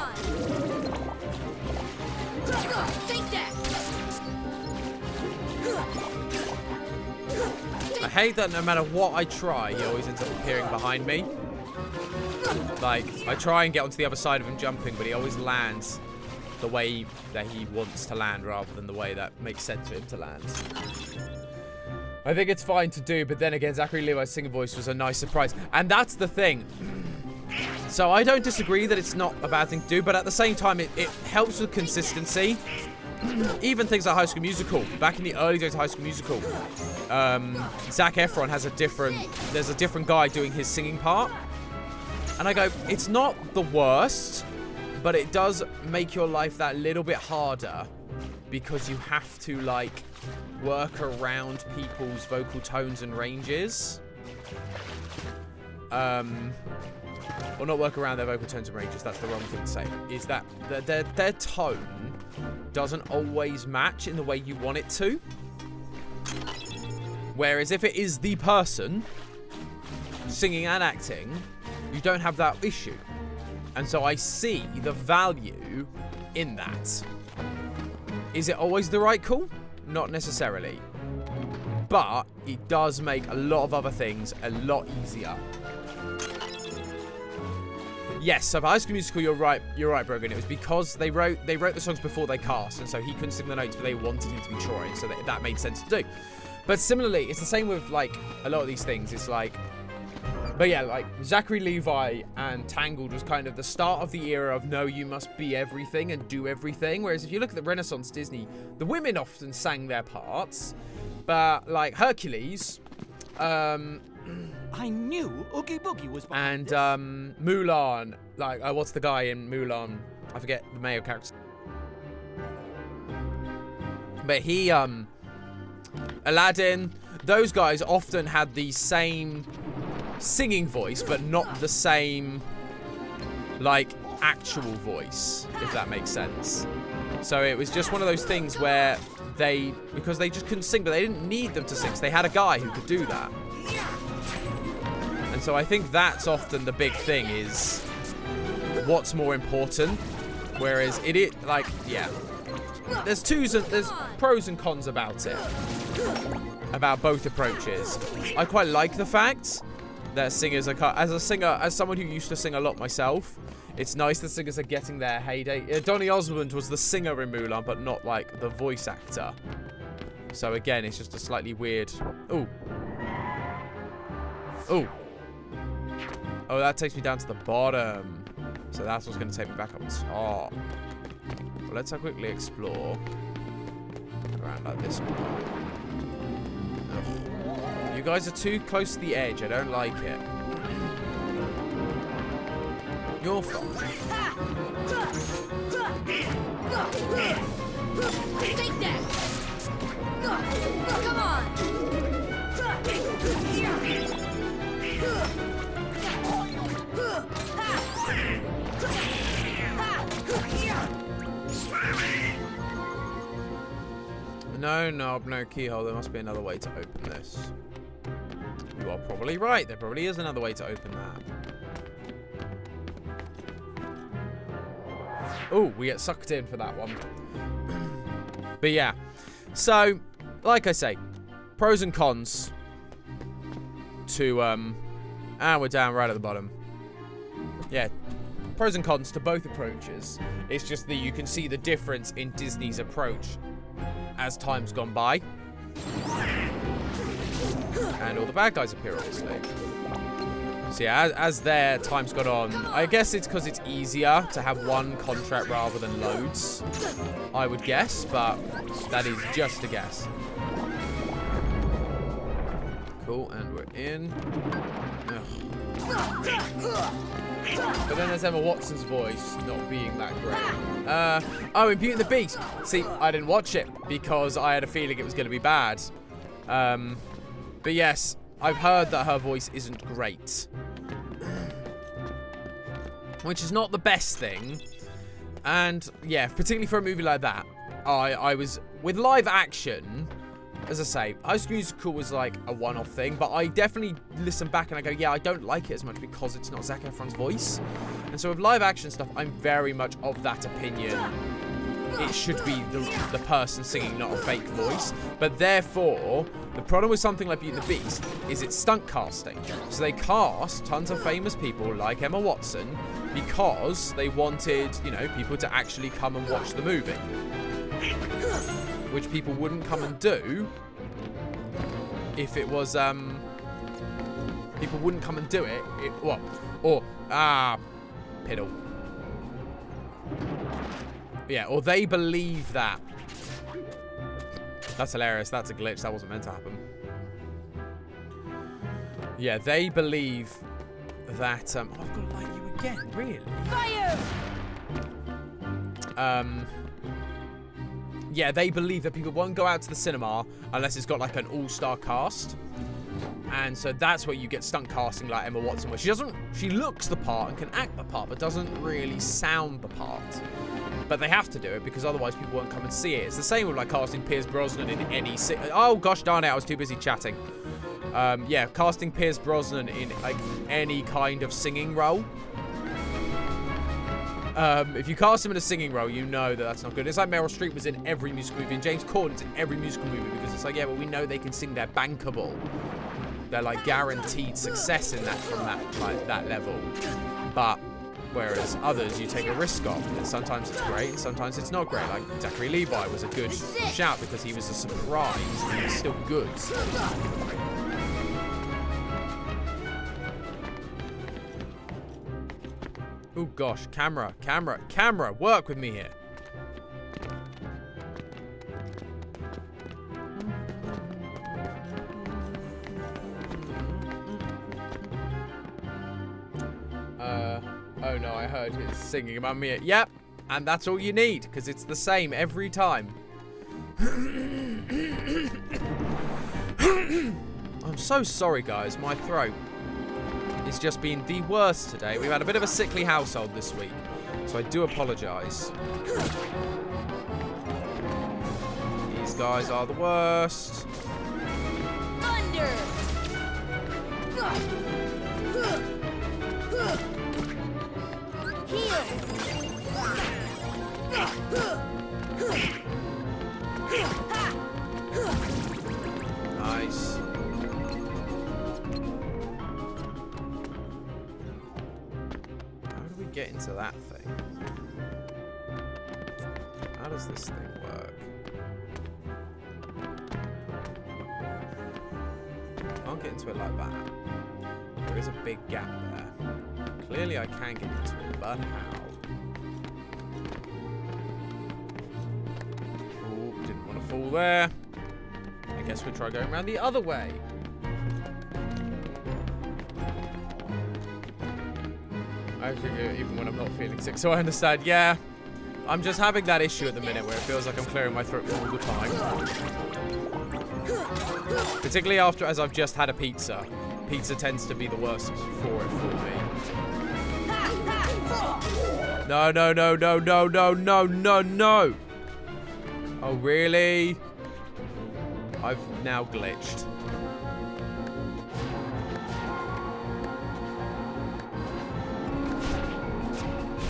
Take that! I hate that no matter what I try, he always ends up appearing behind me. Like, I try and get onto the other side of him jumping, but he always lands the way that he wants to land rather than the way that makes sense for him to land. I think it's fine to do, but then again, Zachary Levi's singing voice was a nice surprise. And that's the thing. So I don't disagree that it's not a bad thing to do, but at the same time, it helps with consistency. Even things like High School Musical. Back in the early days of High School Musical, Zac Efron has there's a different guy doing his singing part. And I go, it's not the worst, but it does make your life that little bit harder because you have to, like, work around people's vocal tones and ranges. Or not work around their vocal tones and ranges, that's the wrong thing to say. Is that their tone doesn't always match in the way you want it to. Whereas if it is the person singing and acting, you don't have that issue. And so I see the value in that. Is it always the right call? Not necessarily. But it does make a lot of other things a lot easier. Yes, so for High School Musical, you're right, Brogan. It was because they wrote the songs before they cast, and so he couldn't sing the notes, but they wanted him to be Troy, so that made sense to do. But similarly, it's the same with, like, a lot of these things. It's like, but yeah, like, Zachary Levi and Tangled was kind of the start of the era of, no, you must be everything and do everything. Whereas if you look at the Renaissance Disney, the women often sang their parts. But, like, Hercules, I knew Oogie Boogie was behind and this. Mulan, like, what's the guy in Mulan? I forget the male character. But he, Aladdin, those guys often had the same singing voice, but not the same, like, actual voice, if that makes sense. So it was just one of those things where because they just couldn't sing, but they didn't need them to sing, so they had a guy who could do that. And so I think that's often the big thing, is what's more important. Whereas like, yeah, there's pros and cons about it, about both approaches. I quite like the fact that singers are, as someone who used to sing a lot myself, it's nice that singers are getting their heyday. Donny Osmond was the singer in Mulan, but not, like, the voice actor. So again, it's just a slightly weird. Ooh. Ooh. Oh, that takes me down to the bottom. So that's what's going to take me back up top. Well, let's quickly explore around like this. Ugh. You guys are too close to the edge. I don't like it. You're fine. Take that! Come on! No knob, no keyhole. There must be another way to open this. You are probably right. There probably is another way to open that. Oh, we get sucked in for that one. But yeah. So, like I say, pros and cons to, and we're down right at the bottom. Yeah, pros and cons to both approaches. It's just that you can see the difference in Disney's approach as time's gone by. And all the bad guys appear, obviously. So yeah, as their time's gone on, I guess it's because it's easier to have one contract rather than loads, I would guess, but that is just a guess. Cool, and we're in. Ugh. But then there's Emma Watson's voice not being that great. Oh, in Beauty and the Beast. See, I didn't watch it because I had a feeling it was going to be bad. But yes, I've heard that her voice isn't great. Which is not the best thing. And, yeah, particularly for a movie like that, I was... With live action, as I say, High School Musical was like a one-off thing, but I definitely listen back and I go, yeah, I don't like it as much because it's not Zac Efron's voice. And so with live action stuff, I'm very much of that opinion. It should be the person singing, not a fake voice. But therefore, the problem with something like Beauty and the Beast is it's stunt casting. So they cast tons of famous people like Emma Watson because they wanted, you know, people to actually come and watch the movie. Which people wouldn't come and do if it was, people wouldn't come and do it, piddle. Yeah, or they believe that. That's hilarious. That's a glitch. That wasn't meant to happen. Yeah, they believe that... oh, I've got to light you again. Really? Fire! Yeah, they believe that people won't go out to the cinema unless it's got, like, an all-star cast. And so that's where you get stunt casting like Emma Watson, where she looks the part and can act the part, but doesn't really sound the part. But they have to do it because otherwise people won't come and see it. It's the same with like casting Pierce Brosnan in any... Oh, gosh darn it, I was too busy chatting. Yeah, casting Pierce Brosnan in like any kind of singing role. If you cast him in a singing role, you know that that's not good. It's like Meryl Streep was in every musical movie, and James Corden's in every musical movie because it's like, yeah, but we know they can sing. They're bankable. They're like guaranteed success in that from that level. But whereas others, you take a risk on. And sometimes it's great, and sometimes it's not great. Like Zachary Levi was a good shout because he was a surprise, and he was still good. Oh gosh, camera, work with me here. Oh no, I heard his singing about me. Yep, and that's all you need, because it's the same every time. I'm so sorry, guys. My throat is just been the worst today. We've had a bit of a sickly household this week, so I do apologise. These guys are the worst. Thunder! Heal! Nice. How do we get into that thing? How does this thing work? Can't get into it like that. There is a big gap there. Clearly I can get into it, but how? Oh, didn't want to fall there. I guess we'll try going around the other way. I figure even when I'm not feeling sick, so I understand. Yeah, I'm just having that issue at the minute where it feels like I'm clearing my throat all the time. Particularly as I've just had a pizza. Pizza tends to be the worst for it for me. No, no, no, no, no, no, no, no, no. Oh, really? I've now glitched.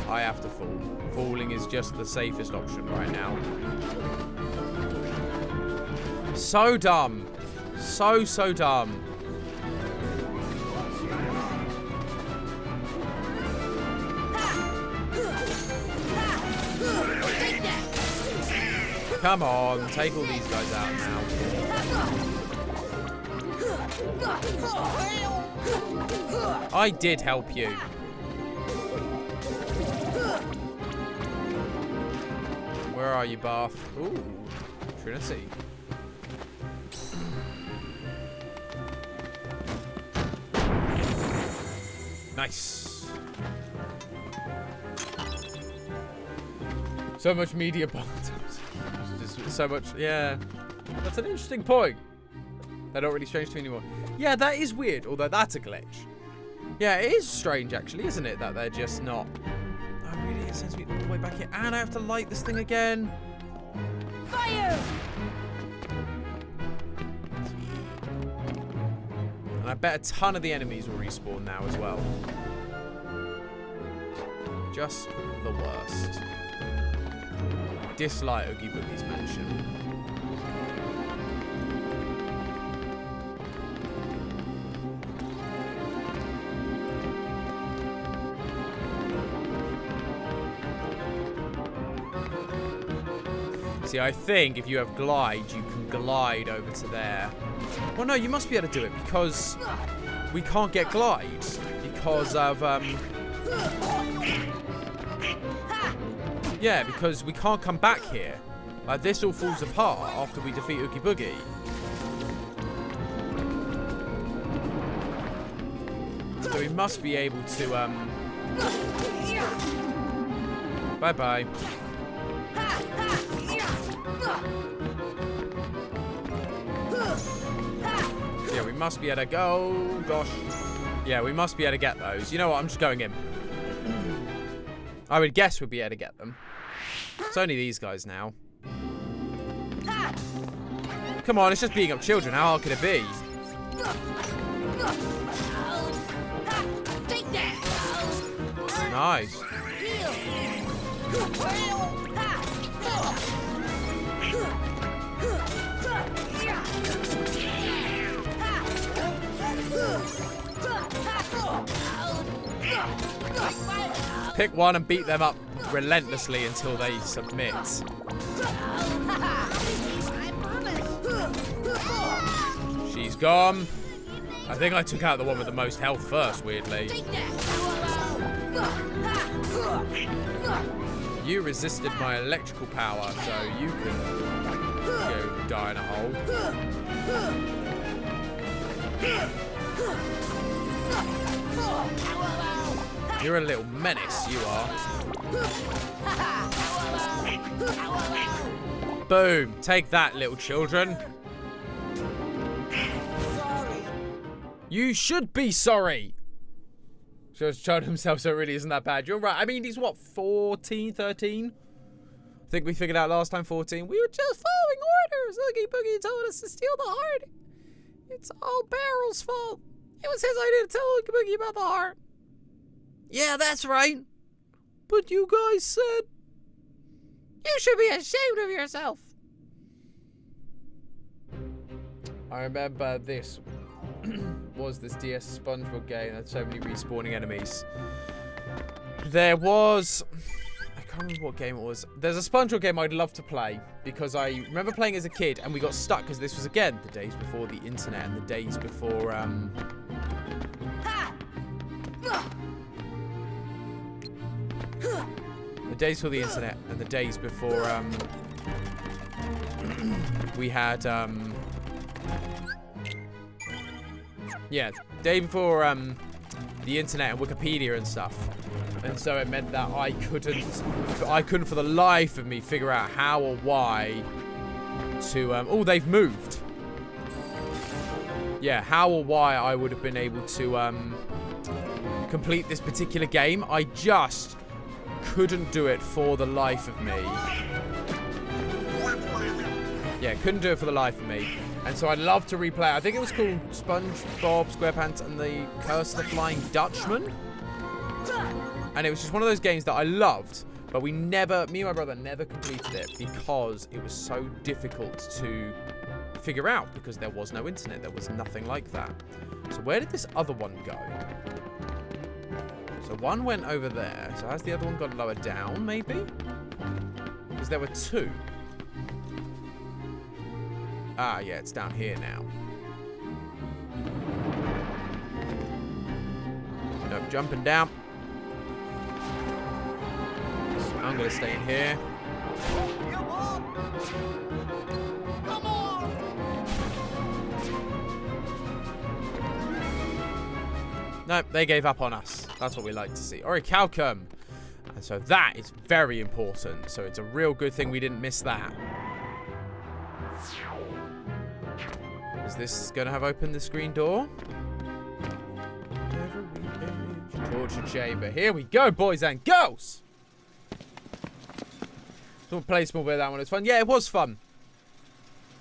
I have to fall. Falling is just the safest option right now. So dumb. So dumb. Come on, take all these guys out now. I did help you. Where are you, Bath? Ooh, Trinity. Nice. So much media bond. So much, yeah. That's an interesting point. They're not really strange to me anymore. Yeah, that is weird, although that's a glitch. Yeah, it is strange, actually, isn't it? That they're just not... Oh, really? It sends me all the way back here. And I have to light this thing again. Fire! And I bet a ton of the enemies will respawn now as well. Just the worst. Dislike Oogie Boogie's mansion. See, I think if you have glide, you can glide over to there. Well, no, you must be able to do it because we can't get glide because of, yeah, because we can't come back here. Like, this all falls apart after we defeat Oogie Boogie. So we must be able to, bye-bye. Yeah, we must be able to go. Gosh. Yeah, we must be able to get those. You know what? I'm just going in. I would guess we'd be able to get them. It's only these guys now. Come on, it's just beating up children. How hard could it be? Nice. Pick one and beat them up relentlessly until they submit. She's gone. I think I took out the one with the most health first, weirdly. You resisted my electrical power, so you can go die in a hole. You're a little menace, you are. Boom! Take that, little children. You should be sorry. Just showed himself, so it really isn't that bad. You're right. I mean, he's what, 14, 13? I think we figured out last time 14. We were just following orders. Oogie Boogie told us to steal the heart. It's all Barrel's fault. It was his idea to tell Oogie Boogie about the heart. Yeah, that's right. But you guys said... You should be ashamed of yourself. I remember this was this DS SpongeBob game that had so many respawning enemies. There was... I can't remember what game it was. There's a SpongeBob game I'd love to play because I remember playing as a kid and we got stuck because this was, again, the days before the internet and the days before... the days before the internet and the days before we had yeah, day before the internet and Wikipedia and stuff, and so it meant that I couldn't for the life of me figure out how or why to oh, they've moved. Yeah, how or why I would have been able to complete this particular game. I just couldn't do it for the life of me. Yeah, couldn't do it for the life of me. And so I'd love to replay. I think it was called SpongeBob SquarePants and the Curse of the Flying Dutchman. And it was just one of those games that I loved, but me and my brother never completed it because it was so difficult to figure out because there was no internet. There was nothing like that. So where did this other one go? So one went over there. So has the other one gone lower down, maybe? Because there were two. Ah, yeah, it's down here now. Nope, jumping down. So I'm going to stay in here. Come on! Nope, they gave up on us. That's what we like to see. Orichalcum. And so that is very important. So it's a real good thing we didn't miss that. Is this going to have opened the screen door? Torture chamber. Here we go, boys and girls. So we'll play a small bit of that one. It's fun. Yeah, it was fun.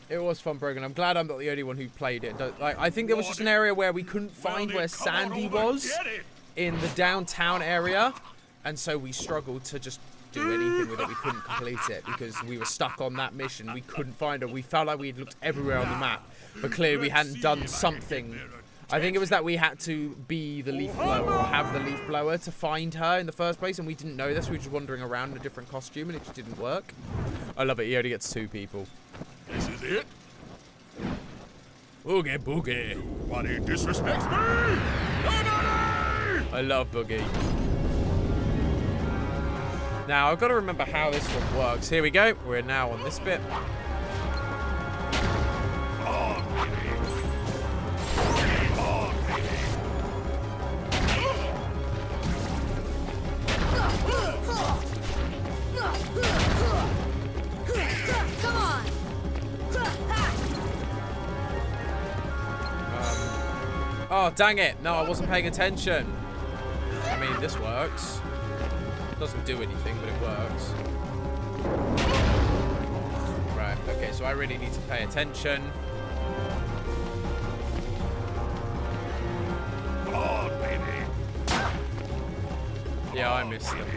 It was fun, Brogan. I'm glad I'm not the only one who played it. Like, I think there was just an area where we couldn't find where Sandy was in the downtown area. And so we struggled to just do anything with it. We couldn't complete it because we were stuck on that mission. We couldn't find her. We felt like we had looked everywhere on the map. But clearly we hadn't done something. I think it was that we had to be the leaf blower or have the leaf blower to find her in the first place. And we didn't know this. We were just wandering around in a different costume and it just didn't work. I love it. He only gets 2 people. This is it? Boogie, Boogie. Nobody disrespects me! Nobody! I love Boogie. Now, I've got to remember how this one works. Here we go. We're now on this bit. Come on. Oh, dang it. No, I wasn't paying attention. I mean, this works. Doesn't do anything, but it works. Right, okay, so I really need to pay attention. Yeah, I missed them.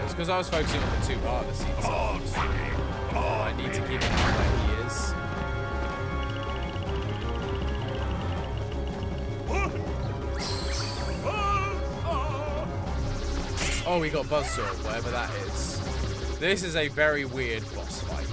It's because I was focusing on the 2 partner seats. I need to keep an eye where he is. Oh, we got Buzzsaw, whatever that is. This is a very weird boss fight.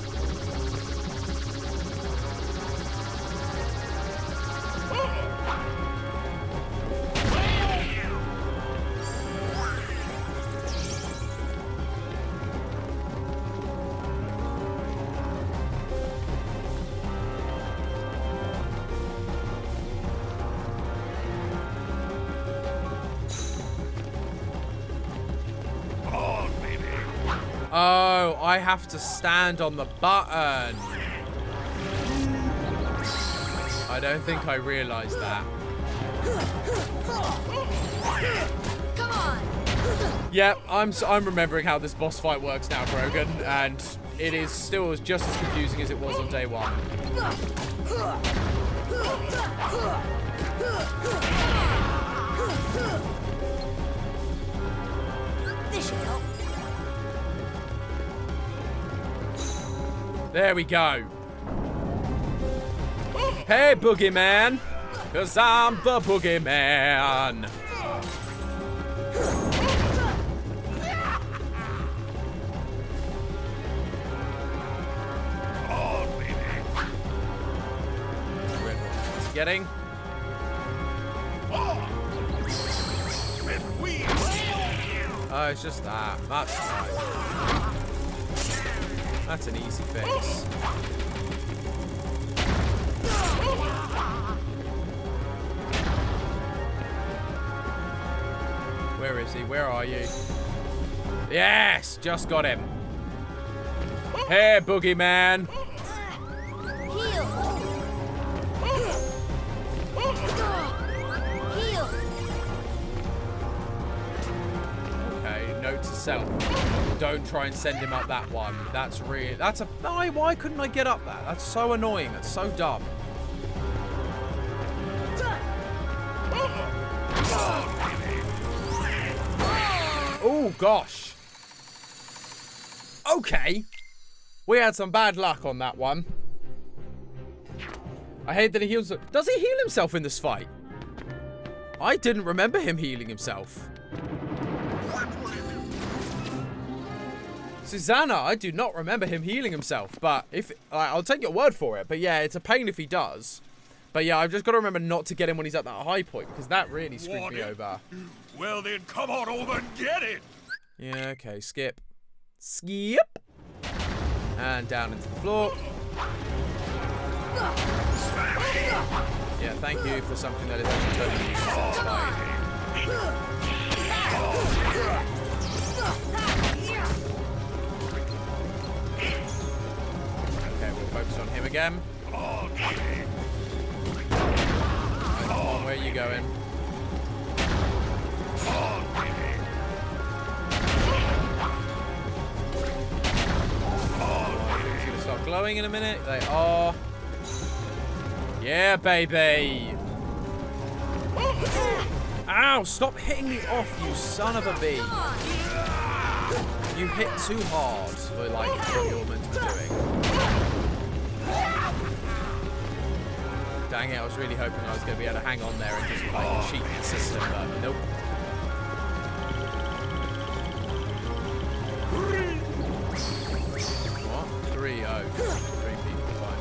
Oh, I have to stand on the button. I don't think I realized that. Come on. Yep, I'm remembering how this boss fight works now, Brogan, and it is still just as confusing as it was on day 1. This should help. There we go. Hey, Boogeyman, 'cause I'm the Boogeyman. What's he getting? Oh, it's just that. That's fine. That's an easy fix. Where is he? Where are you? Yes! Just got him. Hey, Boogeyman. Heal. Heal. Okay, note to self. Don't try and send him up that one. That's real. That's a... Why couldn't I get up that? That's so annoying. That's so dumb. Oh, gosh. Okay. We had some bad luck on that one. I hate that he heals... Does he heal himself in this fight? I didn't remember him healing himself. Susanna, I do not remember him healing himself, but if I'll take your word for it. But yeah, it's a pain if he does. But yeah, I've just got to remember not to get him when he's at that high point, because that really screwed me over. Well then, come on over and get it! Yeah, okay, skip. Skip! And down into the floor. Yeah, thank you for something that is actually totally useless in this fight. Okay, we'll focus on him again. going in a minute? They are. Yeah, baby. Ow, stop hitting me off, you son of a bee. You hit too hard for like what you're meant to be doing. Dang it, I was really hoping I was going to be able to hang on there and just like cheat the system, but nope. What? 3-0. 3 people, fine.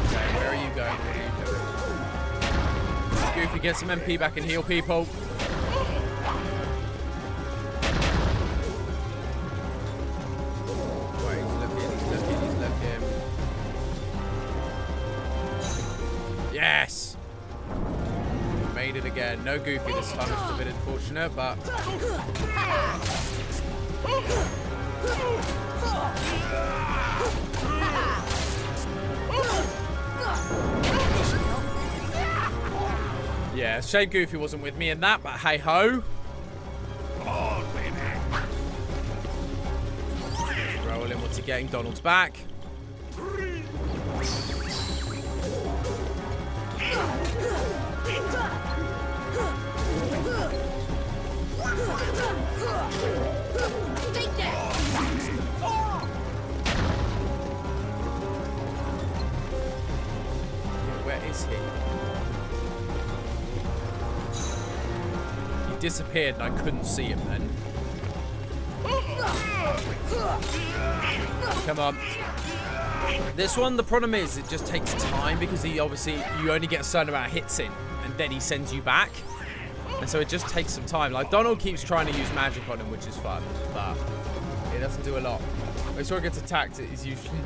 Okay, where are you going? What are you doing? Goofy, get some MP back and heal people. Wait, he's looking. Yes! Made it again. No Goofy this time, which is a bit unfortunate, but... Yeah, shame Goofy wasn't with me in that, but hey-ho. Rolling, what's he getting? Donald's back. Take that! Where is he? He disappeared and I couldn't see him then. Come on. This one, the problem is it just takes time because he obviously, you only get a certain amount of hits in and then he sends you back. And so it just takes some time. Like Donald keeps trying to use magic on him, which is fun, but it doesn't do a lot. When he gets attacked, it is usually...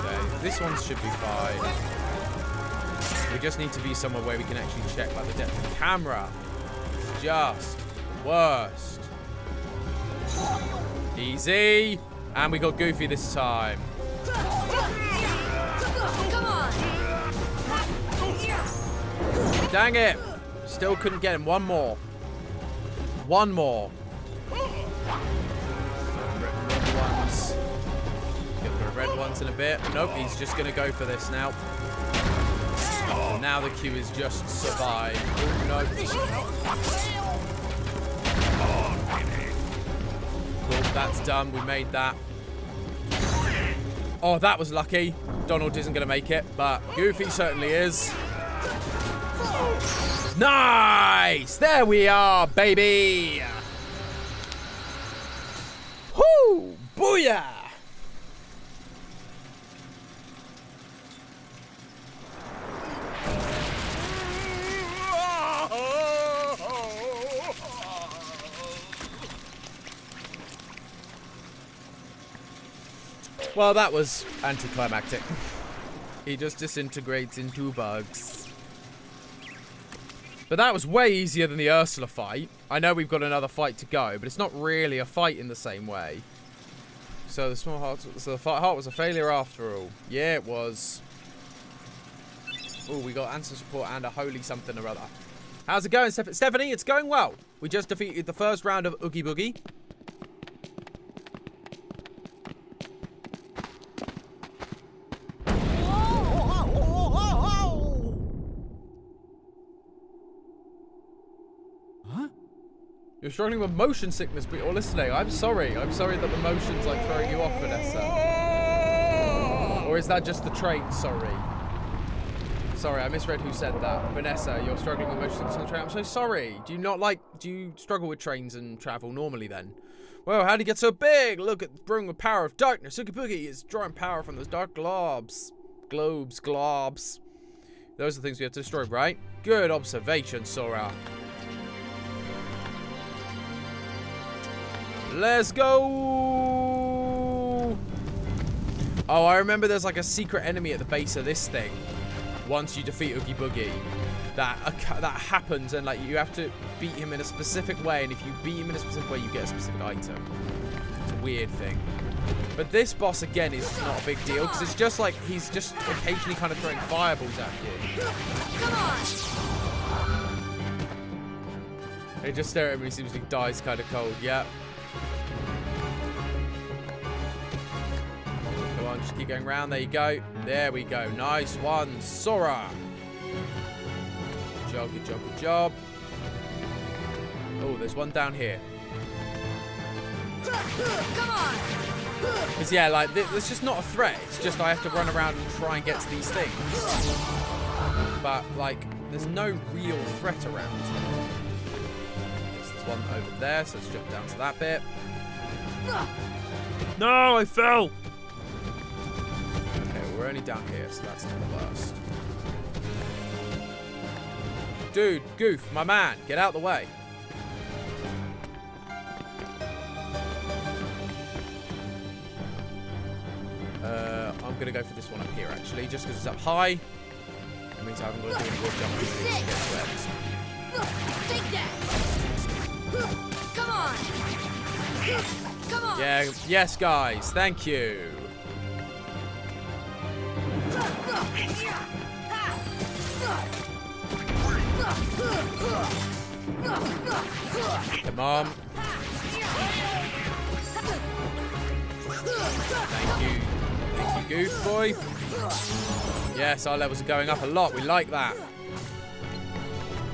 Okay, this one should be fine. We just need to be somewhere where we can actually check like the depth of the camera. It's just worst. Easy. And we got Goofy this time. Come on! Dang it. Still couldn't get him. One more. One more. Ones. Get the red ones in a bit. Nope, he's just going to go for this now. So now the queue is just survive. Oh, no. Cool, that's done. We made that. Oh, that was lucky. Donald isn't going to make it, but Goofy certainly is. Nice! There we are, baby! Whoo! Booyah! Well, that was anticlimactic. He just disintegrates into bugs. But that was way easier than the Ursula fight. I know we've got another fight to go, but it's not really a fight in the same way. So the small heart, so the heart was a failure after all. Yeah, it was. Oh, we got answer support and a holy something or other. How's it going, Stephanie? It's going well. We just defeated the first round of Oogie Boogie. You're struggling with motion sickness, but you're listening. I'm sorry. I'm sorry that the motion's like throwing you off, Vanessa. Or is that just the train? Sorry. Sorry, I misread who said that. Vanessa, you're struggling with motion sickness on the train. I'm so sorry. Do you struggle with trains and travel normally then? Well, how'd he get so big? Look at bring the power of darkness. Oogie Boogie is drawing power from those dark globs. Globs. Those are the things we have to destroy, right? Good observation, Sora. Let's go! Oh, I remember there's like a secret enemy at the base of this thing. Once you defeat Oogie Boogie, that happens, and like you have to beat him in a specific way. And if you beat him in a specific way, you get a specific item. So weird thing. But this boss, again, is not a big deal, because it's just like he's just occasionally kind of throwing fireballs at you. Come on! They just stare at him and he seems like he dies kind of cold. Yep. Come on, just keep going around. There you go. There we go. Nice one, Sora. Good job, good job, good job. Oh, there's one down here. Come on! Because, yeah, like, there's just not a threat. It's just I have to run around and try and get to these things. But, like, there's no real threat around. There's one over there, so let's jump down to that bit. No, I fell! Okay, well, we're only down here, so that's not the worst. Dude, Goof, my man, get out of the way. I'm going to go for this one up here, actually, just because it's up high. That means I haven't got to do any wood jumping to get to it. Take that! Come on! Come on! Yeah, yes, guys, thank you. Come on. Thank you. Thank you, Goof Boy. Yes, our levels are going up a lot. We like that.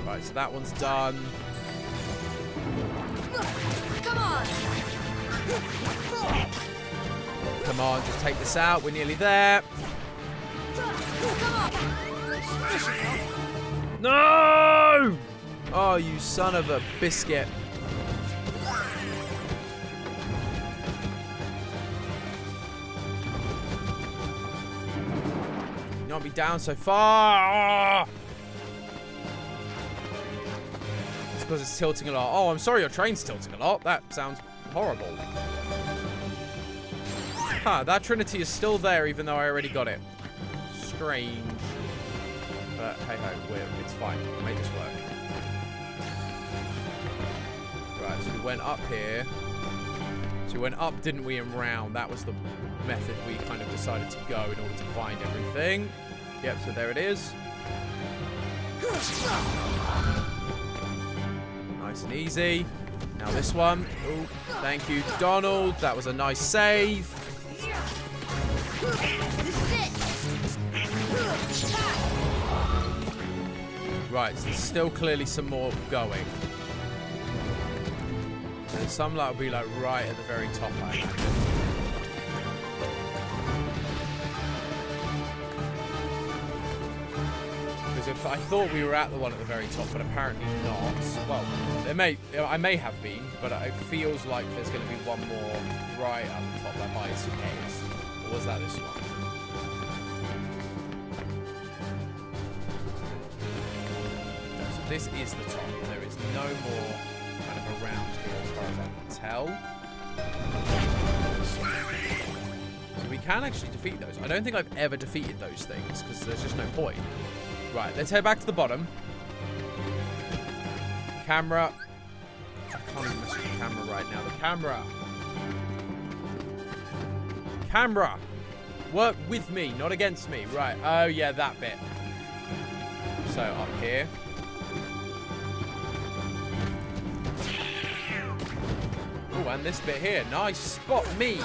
Right, so that one's done. Come on! Come on, just take this out. We're nearly there. No! Oh, you son of a biscuit. Not be down so far. Oh! It's because it's tilting a lot. Oh, I'm sorry your train's tilting a lot. That sounds horrible. Huh, that Trinity is still there even though I already got it. Strange. But hey ho, it's fine. We'll make this work. Right, so we went up here. So we went up, didn't we, and round. That was the method we kind of decided to go in order to find everything. Yep, so there it is. Nice and easy. Now this one. Oh, thank you, Donald. That was a nice save. This is it! Right, so there's still clearly some more going. And some that will be like right at the very top, I imagine. Because if I thought we were at the one at the very top, but apparently not. Well, I may have been, but it feels like there's going to be one more right up the top that by its head. Or was that this one? This is the top. There is no more kind of around here as far as I can tell. So we can actually defeat those. I don't think I've ever defeated those things because there's just no point. Right, let's head back to the bottom. Camera. I can't even mess with the camera right now. The camera. Camera. Work with me, not against me. Right. Oh, yeah, that bit. So up here. Oh, and this bit here. Nice. Spot me.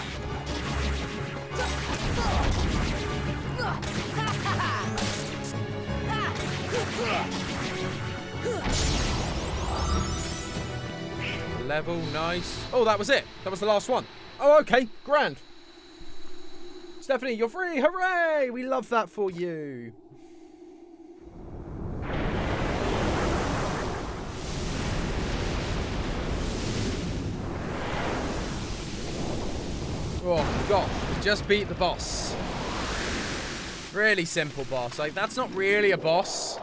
Level. Nice. Oh, that was it. That was the last one. Oh, okay. Grand. Stephanie, you're free. Hooray. We love that for you. Oh, gosh. We just beat the boss. Really simple boss. Like, that's not really a boss.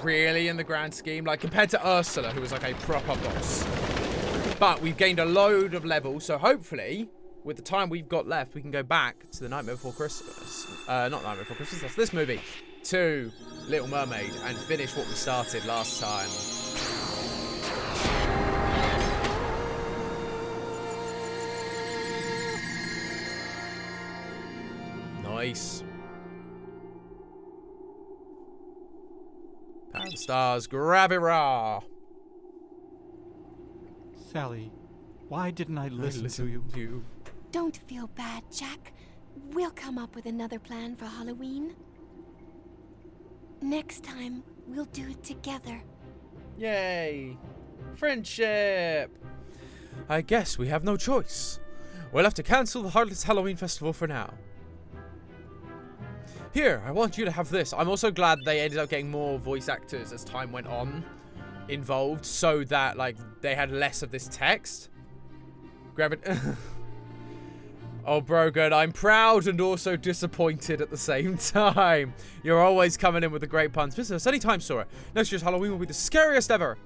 Really, in the grand scheme. Like, compared to Ursula, who was like a proper boss. But we've gained a load of levels, so hopefully, with the time we've got left, we can go back to the Nightmare Before Christmas. Not Nightmare Before Christmas, that's this movie. To Little Mermaid and finish what we started last time. Nice. Pound stars, grab it raw. Sally, why didn't I listen to you? Don't feel bad, Jack. We'll come up with another plan for Halloween. Next time, we'll do it together. Yay. Friendship. I guess we have no choice. We'll have to cancel the Heartless Halloween Festival for now. Here, I want you to have this. I'm also glad they ended up getting more voice actors as time went on involved, so that, like, they had less of this text. Grab it. Oh, Brogan, I'm proud and also disappointed at the same time. You're always coming in with the great puns. Business anytime, Sora. Next year's Halloween will be the scariest ever.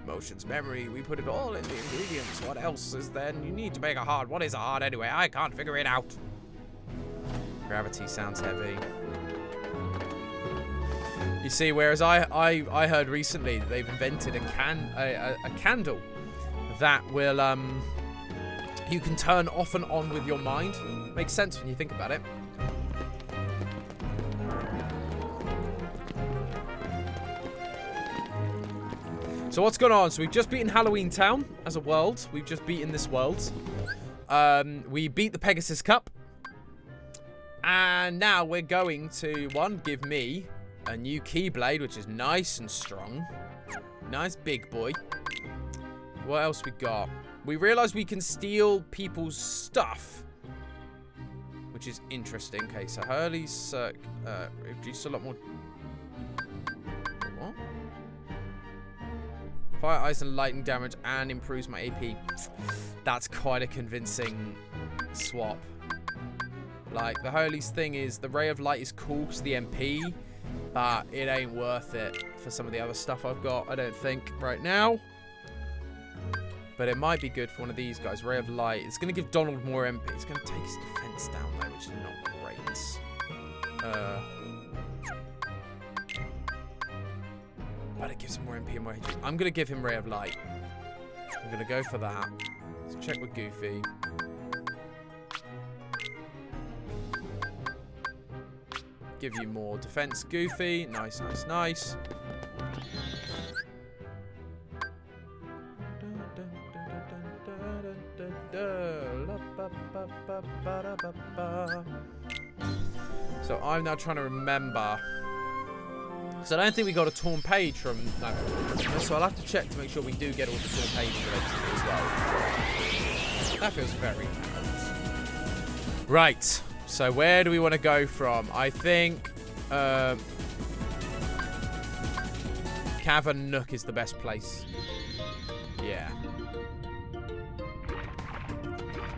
Emotions, memory, we put it all in the ingredients. What else is then? You need to make a heart. What is a heart anyway? I can't figure it out. Gravity sounds heavy. You see, whereas I heard recently that they've invented a candle that will you can turn off and on with your mind. Makes sense when you think about it. So what's going on? So we've just beaten Halloween Town as a world. We've just beaten this world. We beat the Pegasus Cup. And now we're going to, give me a new Keyblade, which is nice and strong. Nice big boy. What else we got? We realize we can steal people's stuff, which is interesting. Okay, so Hurley's reduced a lot more. What? Fire, ice, and lightning damage, and improves my AP. That's quite a convincing swap. Like, the Hurley's thing is, the Ray of Light is cool because the MP, but it ain't worth it for some of the other stuff I've got, I don't think, right now. But it might be good for one of these guys. Ray of Light. It's going to give Donald more MP. It's going to take his defense down, though, which is not great. But it gives him more MP and more HP. I'm going to give him Ray of Light. I'm going to go for that. Let's check with Goofy. Give you more defense, Goofy. Nice, nice, nice. So I'm now trying to remember. So I don't think we got a torn page from. No. So I'll have to check to make sure we do get all the torn pages related to it as well. That feels very bad. Right. So where do we want to go from? I think Cavern Nook is the best place. Yeah.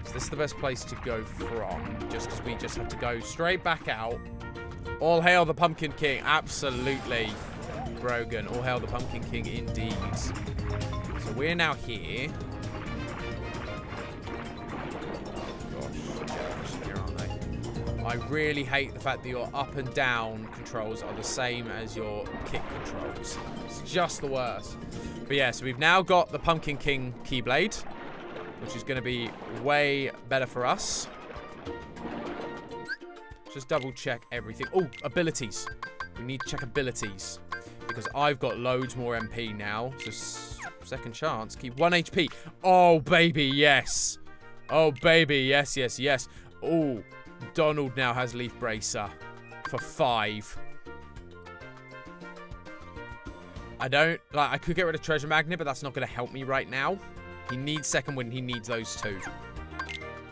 So this is the best place to go from, just because we just have to go straight back out. All hail the Pumpkin King. Absolutely, Brogan. All hail the Pumpkin King indeed. So we're now here. I really hate the fact that your up and down controls are the same as your kick controls. It's just the worst. But yeah, so we've now got the Pumpkin King Keyblade, which is going to be way better for us. Just double check everything. Oh, abilities. We need to check abilities because I've got loads more MP now. So second chance. Keep 1 HP. Oh, baby, yes. Oh, baby, yes, yes, yes. Oh. Donald now has Leaf Bracer for 5. I could get rid of Treasure Magnet, but that's not going to help me right now. He needs Second Wind. He needs those 2.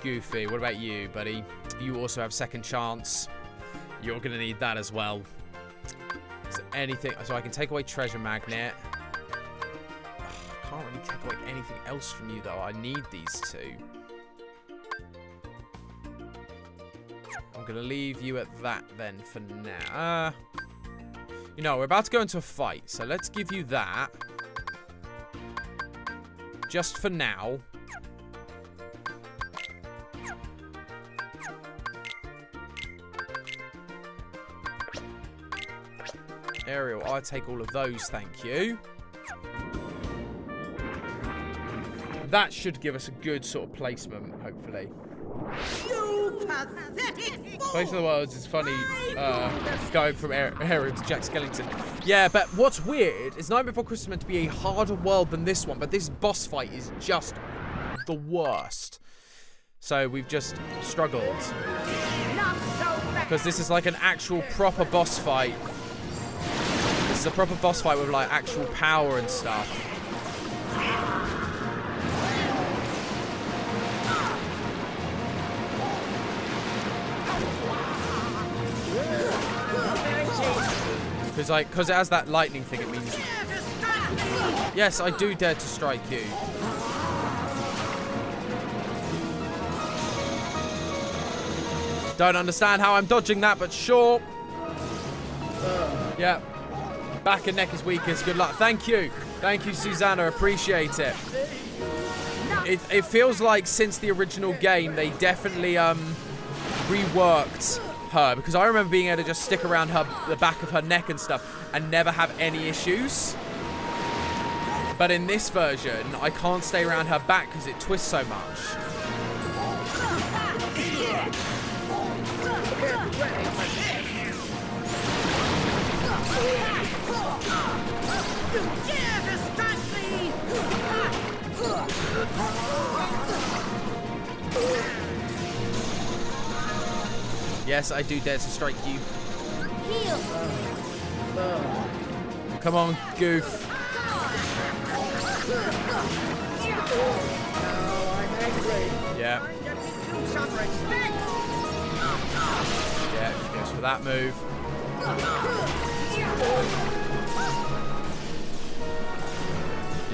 Goofy, what about you, buddy? You also have Second Chance. You're going to need that as well. Is there anything? So I can take away Treasure Magnet. I can't really take away anything else from you, though. I need these 2. I'm going to leave you at that then for now. You know, we're about to go into a fight, so let's give you that. Just for now. Ariel, I'll take all of those, thank you. That should give us a good sort of placement, hopefully. You Place of the Worlds is funny, going from Aaron to Jack Skellington. Yeah, but what's weird is Night Before Christmas is meant to be a harder world than this one, but this boss fight is just the worst. So we've just struggled. Because this is like an actual proper boss fight. This is a proper boss fight with like actual power and stuff. Because it has that lightning thing, it means... Yes, I do dare to strike you. Don't understand how I'm dodging that, but sure. Yeah. Back and neck is weakest. Good luck. Thank you. Thank you, Susanna. Appreciate it. It feels like since the original game, they definitely reworked her, because I remember being able to just stick around the back of her neck and stuff and never have any issues. But in this version, I can't stay around her back because it twists so much. Yes, I do dare to strike you. Heal. Come on, goof. Yeah. Yeah, she goes for that move.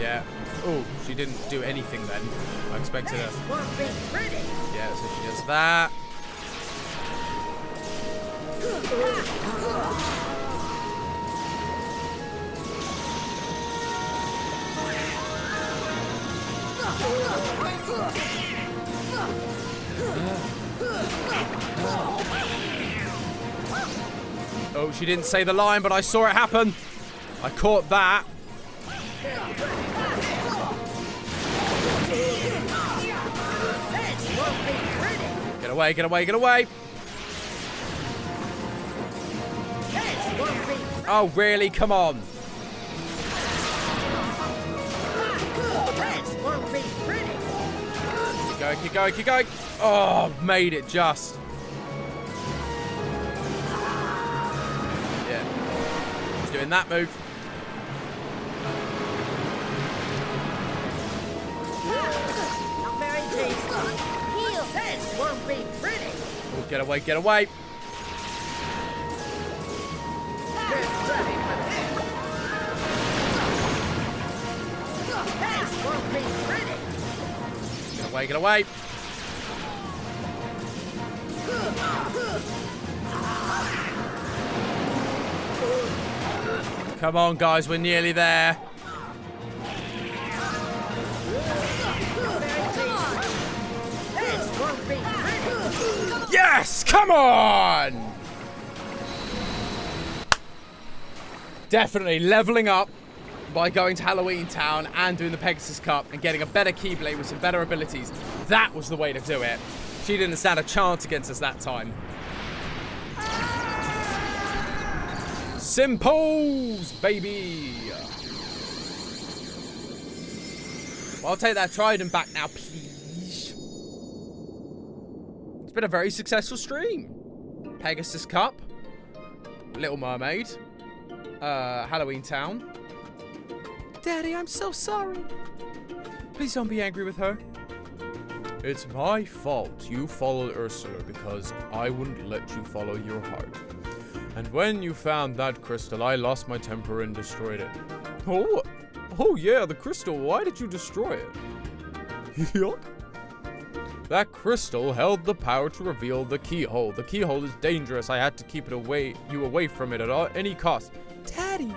Yeah. Oh, she didn't do anything then. I expected her. Yeah, so she does that. Oh, she didn't say the line, but I saw it happen. I caught that. Get away, get away, get away. Oh, really? Come on. Keep going, keep going, keep going. Oh, made it just. Yeah. She's doing that move. Oh, get away, get away. Get away, get away. Come on, guys, we're nearly there. Yes, come on! Definitely leveling up by going to Halloween Town and doing the Pegasus Cup and getting a better Keyblade with some better abilities. That was the way to do it. She didn't stand a chance against us that time. Simples, baby! Well, I'll take that trident back now, please. It's been a very successful stream. Pegasus Cup, Little Mermaid, Halloween Town. Daddy, I'm so sorry. Please don't be angry with her. It's my fault you followed Ursula because I wouldn't let you follow your heart. And when you found that crystal, I lost my temper and destroyed it. Oh yeah, the crystal. Why did you destroy it? Yuck. That crystal held the power to reveal the keyhole. The keyhole is dangerous. I had to keep it you away from it at any cost. Daddy.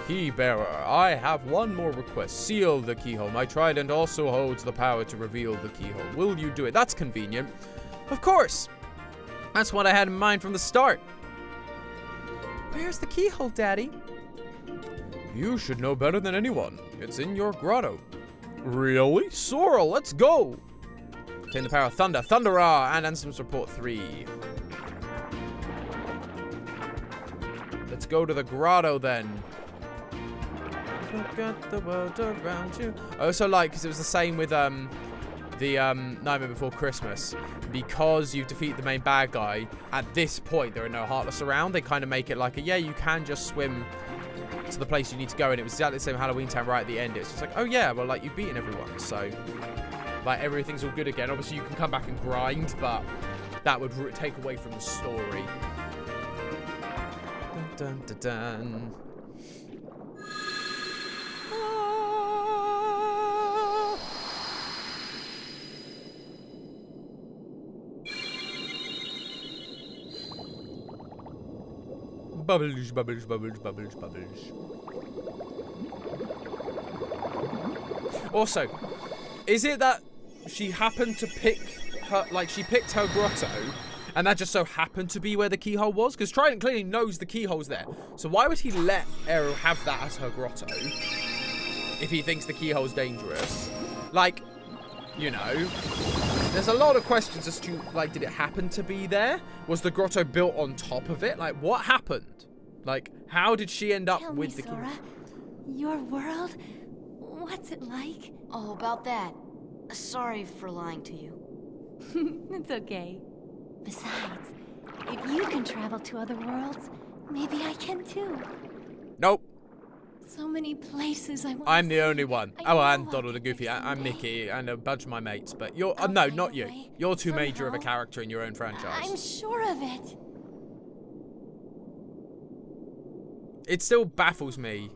Key bearer, I have one more request. Seal the keyhole. My trident also holds the power to reveal the keyhole. Will you do it? That's convenient. Of course. That's what I had in mind from the start. Where's the keyhole, Daddy? You should know better than anyone. It's in your grotto. Really? Sora, let's go. Obtain the power of thunder. Thunderer and Ansem's Report 3. Let's go to the grotto then. Look at the world around you. I also like, because it was the same with the Nightmare Before Christmas. Because you've defeated the main bad guy, at this point there are no Heartless around. They kind of make it like a, yeah, you can just swim to the place you need to go. And it was exactly the same Halloween Town right at the end. It's just like, oh yeah, well, like, you've beaten everyone. So, like, everything's all good again. Obviously, you can come back and grind, but that would take away from the story. Dun, dun, dun, dun. Bubbles, bubbles, bubbles, bubbles, bubbles. Also, is it that she happened to pick her, like, she picked her grotto, and that just so happened to be where the keyhole was? Because Trident clearly knows the keyhole's there. So why would he let Aero have that as her grotto if he thinks the keyhole's dangerous? Like, you know, there's a lot of questions as to, like, did it happen to be there? Was the grotto built on top of it? Like, what happened? Like, how did she end up with the keyhole? Your world? What's it like? Oh, about that. Sorry for lying to you. It's okay. Besides, if you can travel to other worlds, maybe I can too. Nope. So many places I want. I'm the only one. I Oh, know and I'll Donald and get Goofy. there I'm someday. Mickey and a bunch of my mates. But you're... I'll no, find not a you. way, You're too major of a somehow. character in your own franchise. I'm sure of it. It still baffles me.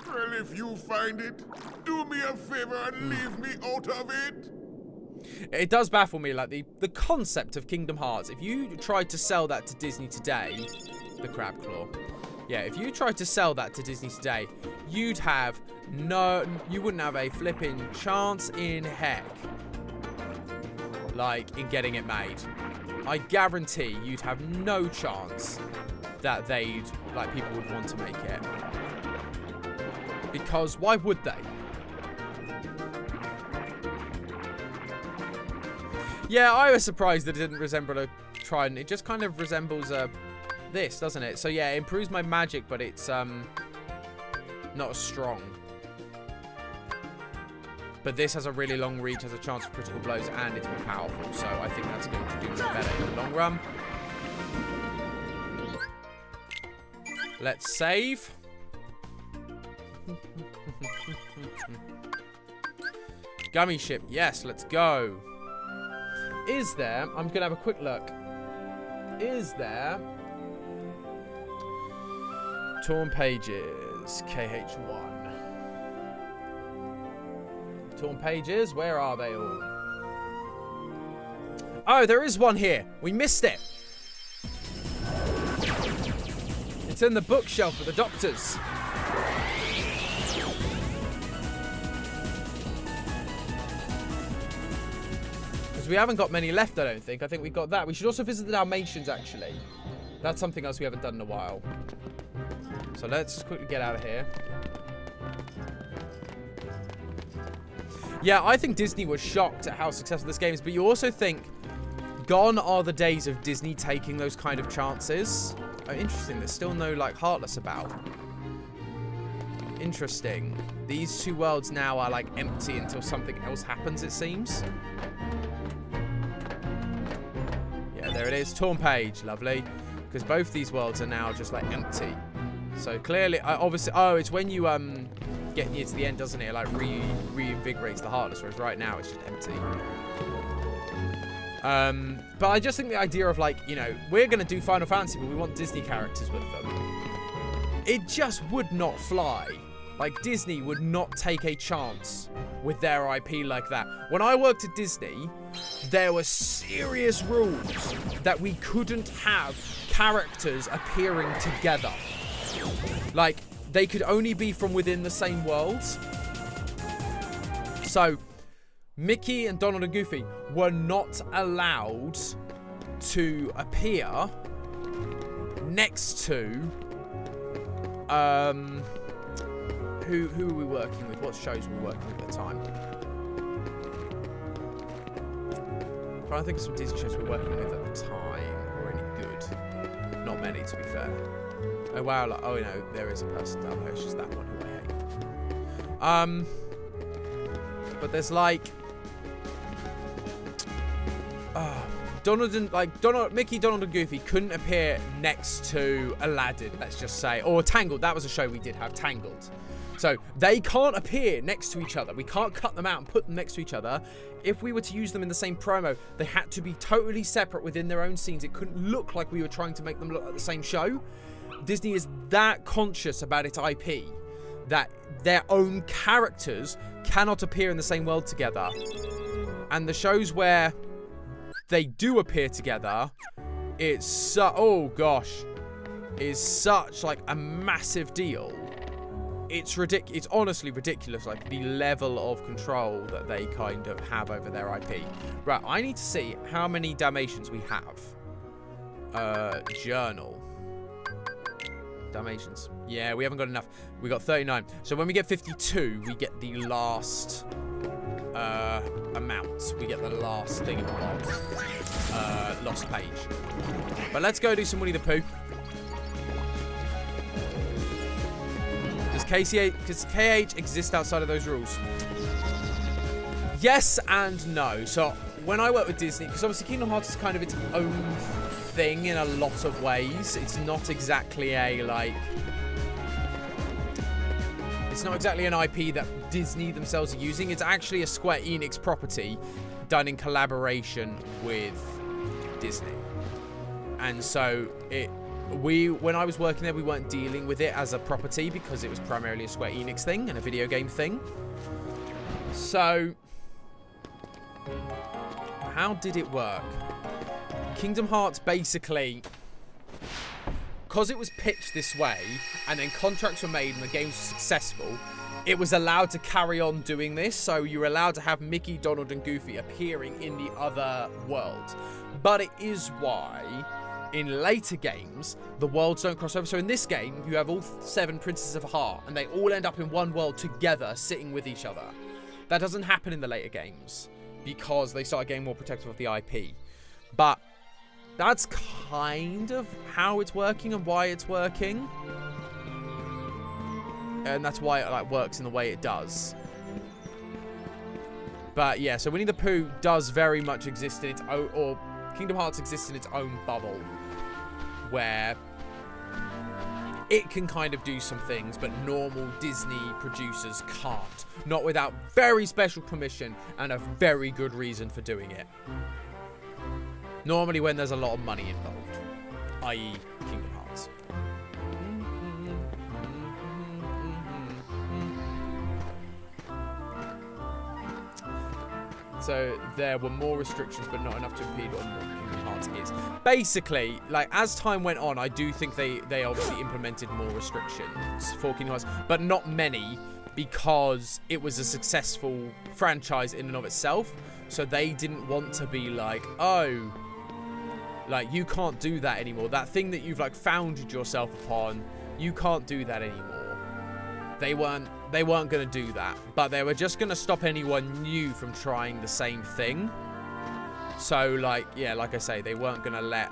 Well, if you find it, do me a favor and leave me out of it. It does baffle me, like, the concept of Kingdom Hearts. If you tried to sell that to Disney today, the crab claw. Yeah, if you tried to sell that to Disney today, you'd have you wouldn't have a flipping chance in heck, like, in getting it made. I guarantee you'd have no chance that people would want to make it. Because why would they? Yeah, I was surprised that it didn't resemble a trident. It just kind of resembles this, doesn't it? So yeah, it improves my magic, but it's not as strong. But this has a really long reach, has a chance for critical blows, and it's more powerful. So I think that's going to do me better in the long run. Let's save. Gummy ship, yes, let's go. Is there, I'm going to have a quick look. Is there torn pages, KH1. Torn pages, where are they all? Oh, there is one here. We missed it. It's in the bookshelf of the doctors. Because we haven't got many left, I don't think. I think we got that. We should also visit the Dalmatians, actually. That's something else we haven't done in a while. So let's just quickly get out of here. Yeah, I think Disney was shocked at how successful this game is, but you also think gone are the days of Disney taking those kind of chances. Oh, interesting. There's still no, like, Heartless about. Interesting. These two worlds now are, like, empty until something else happens, it seems. Yeah, there it is. Torn page. Lovely. Because both these worlds are now just, like, empty. So clearly, obviously, oh, it's when you get near to the end, doesn't it? Like reinvigorates the Heartless, whereas right now it's just empty. But I just think the idea of, like, you know, we're gonna do Final Fantasy, but we want Disney characters with them. It just would not fly. Like, Disney would not take a chance with their IP like that. When I worked at Disney, there were serious rules that we couldn't have characters appearing together. Like, they could only be from within the same world. So, Mickey and Donald and Goofy were not allowed to appear next to... Who were we working with? What shows were we working with at the time? trying to think of some Disney shows we're working with at the time were any good. Not many, to be fair. Oh wow! Like, oh no, there is a person down there. It's just that one who I hate. But there's like, Mickey, Donald, and Goofy couldn't appear next to Aladdin. Let's just say, or Tangled. That was a show we did have, Tangled. So they can't appear next to each other. We can't cut them out and put them next to each other. If we were to use them in the same promo, they had to be totally separate within their own scenes. It couldn't look like we were trying to make them look like the same show. Disney is that conscious about its IP that their own characters cannot appear in the same world together. And the shows where they do appear together, it's is such like a massive deal. It's ridiculous. It's honestly ridiculous, like the level of control that they kind of have over their IP. Right, I need to see how many Dalmatians we have. Journal. Dalmatians. Yeah, we haven't got enough. We got 39. So when we get 52, we get the last amount. We get the last thing in the box. Lost page. But let's go do some Winnie the Pooh. Does KH exist outside of those rules? Yes and no. So when I work with Disney, because obviously Kingdom Hearts is kind of its own thing in a lot of ways. It's not exactly it's not exactly an IP that Disney themselves are using. It's actually a Square Enix property done in collaboration with Disney. And so when I was working there, we weren't dealing with it as a property because it was primarily a Square Enix thing and a video game thing. So how did it work? Kingdom Hearts basically, because it was pitched this way and then contracts were made and the game was successful, it was allowed to carry on doing this. So you're allowed to have Mickey, Donald, and Goofy appearing in the other world. But it is why in later games, the worlds don't cross over. So in this game, you have all 7 Princesses of Heart, and they all end up in one world together, sitting with each other. That doesn't happen in the later games, because they start getting more protective of the IP. But that's kind of how it's working and why it's working. And that's why it works in the way it does. But yeah, so Winnie the Pooh does very much exist in its own, or Kingdom Hearts exists in its own bubble, where it can kind of do some things, but normal Disney producers can't. Not without very special permission and a very good reason for doing it. Normally when there's a lot of money involved, i.e. Kingdom Hearts. So there were more restrictions, but not enough to impede on what Kingdom Hearts is. Basically, as time went on, I do think they obviously implemented more restrictions for Kingdom Hearts, but not many, because it was a successful franchise in and of itself. So they didn't want to be you can't do that anymore. That thing that you've founded yourself upon, you can't do that anymore. They weren't going to do that, but they were just going to stop anyone new from trying the same thing. So, like I say, they weren't going to let,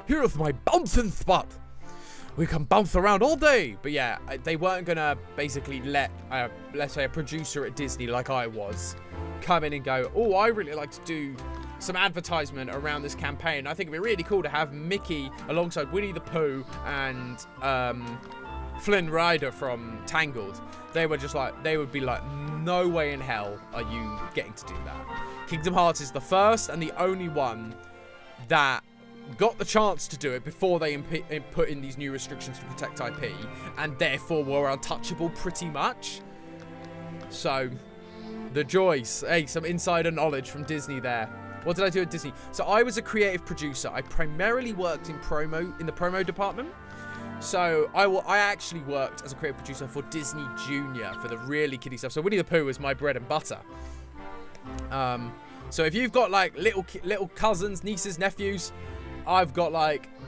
here's my bouncing spot. We can bounce around all day. But yeah, they weren't going to basically let, let's say, a producer at Disney, like I was, come in and go, oh, I really like to do some advertisement around this campaign. I think it'd be really cool to have Mickey alongside Winnie the Pooh and, Flynn Rider from Tangled. They would be like, no way in hell are you getting to do that. Kingdom Hearts is the first and the only one that got the chance to do it before they put in these new restrictions to protect IP, and therefore were untouchable pretty much. So, the joys. Hey, some insider knowledge from Disney there. What did I do at Disney? So I was a creative producer. I primarily worked in the promo department. So I actually worked as a creative producer for Disney Junior for the really kiddie stuff. So Winnie the Pooh was my bread and butter. So if you've got little cousins, nieces, nephews, I've got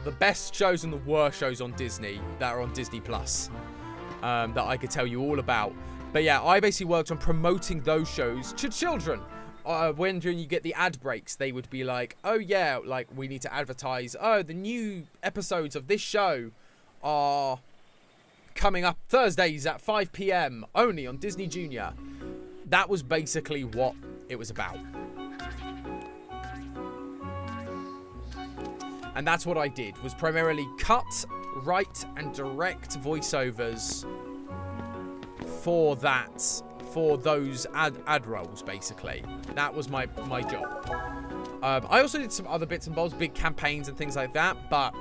the best shows and the worst shows on Disney that are on Disney Plus that I could tell you all about. But yeah, I basically worked on promoting those shows to children. when you get the ad breaks, they would be like, oh yeah, like we need to advertise, oh, the new episodes of this show are coming up Thursdays at 5 p.m. only on Disney Junior. That was basically what it was about. And that's what I did, was primarily cut, write, and direct voiceovers for those ad rolls, basically. That was my job. I also did some other bits and bobs, big campaigns and things like that, but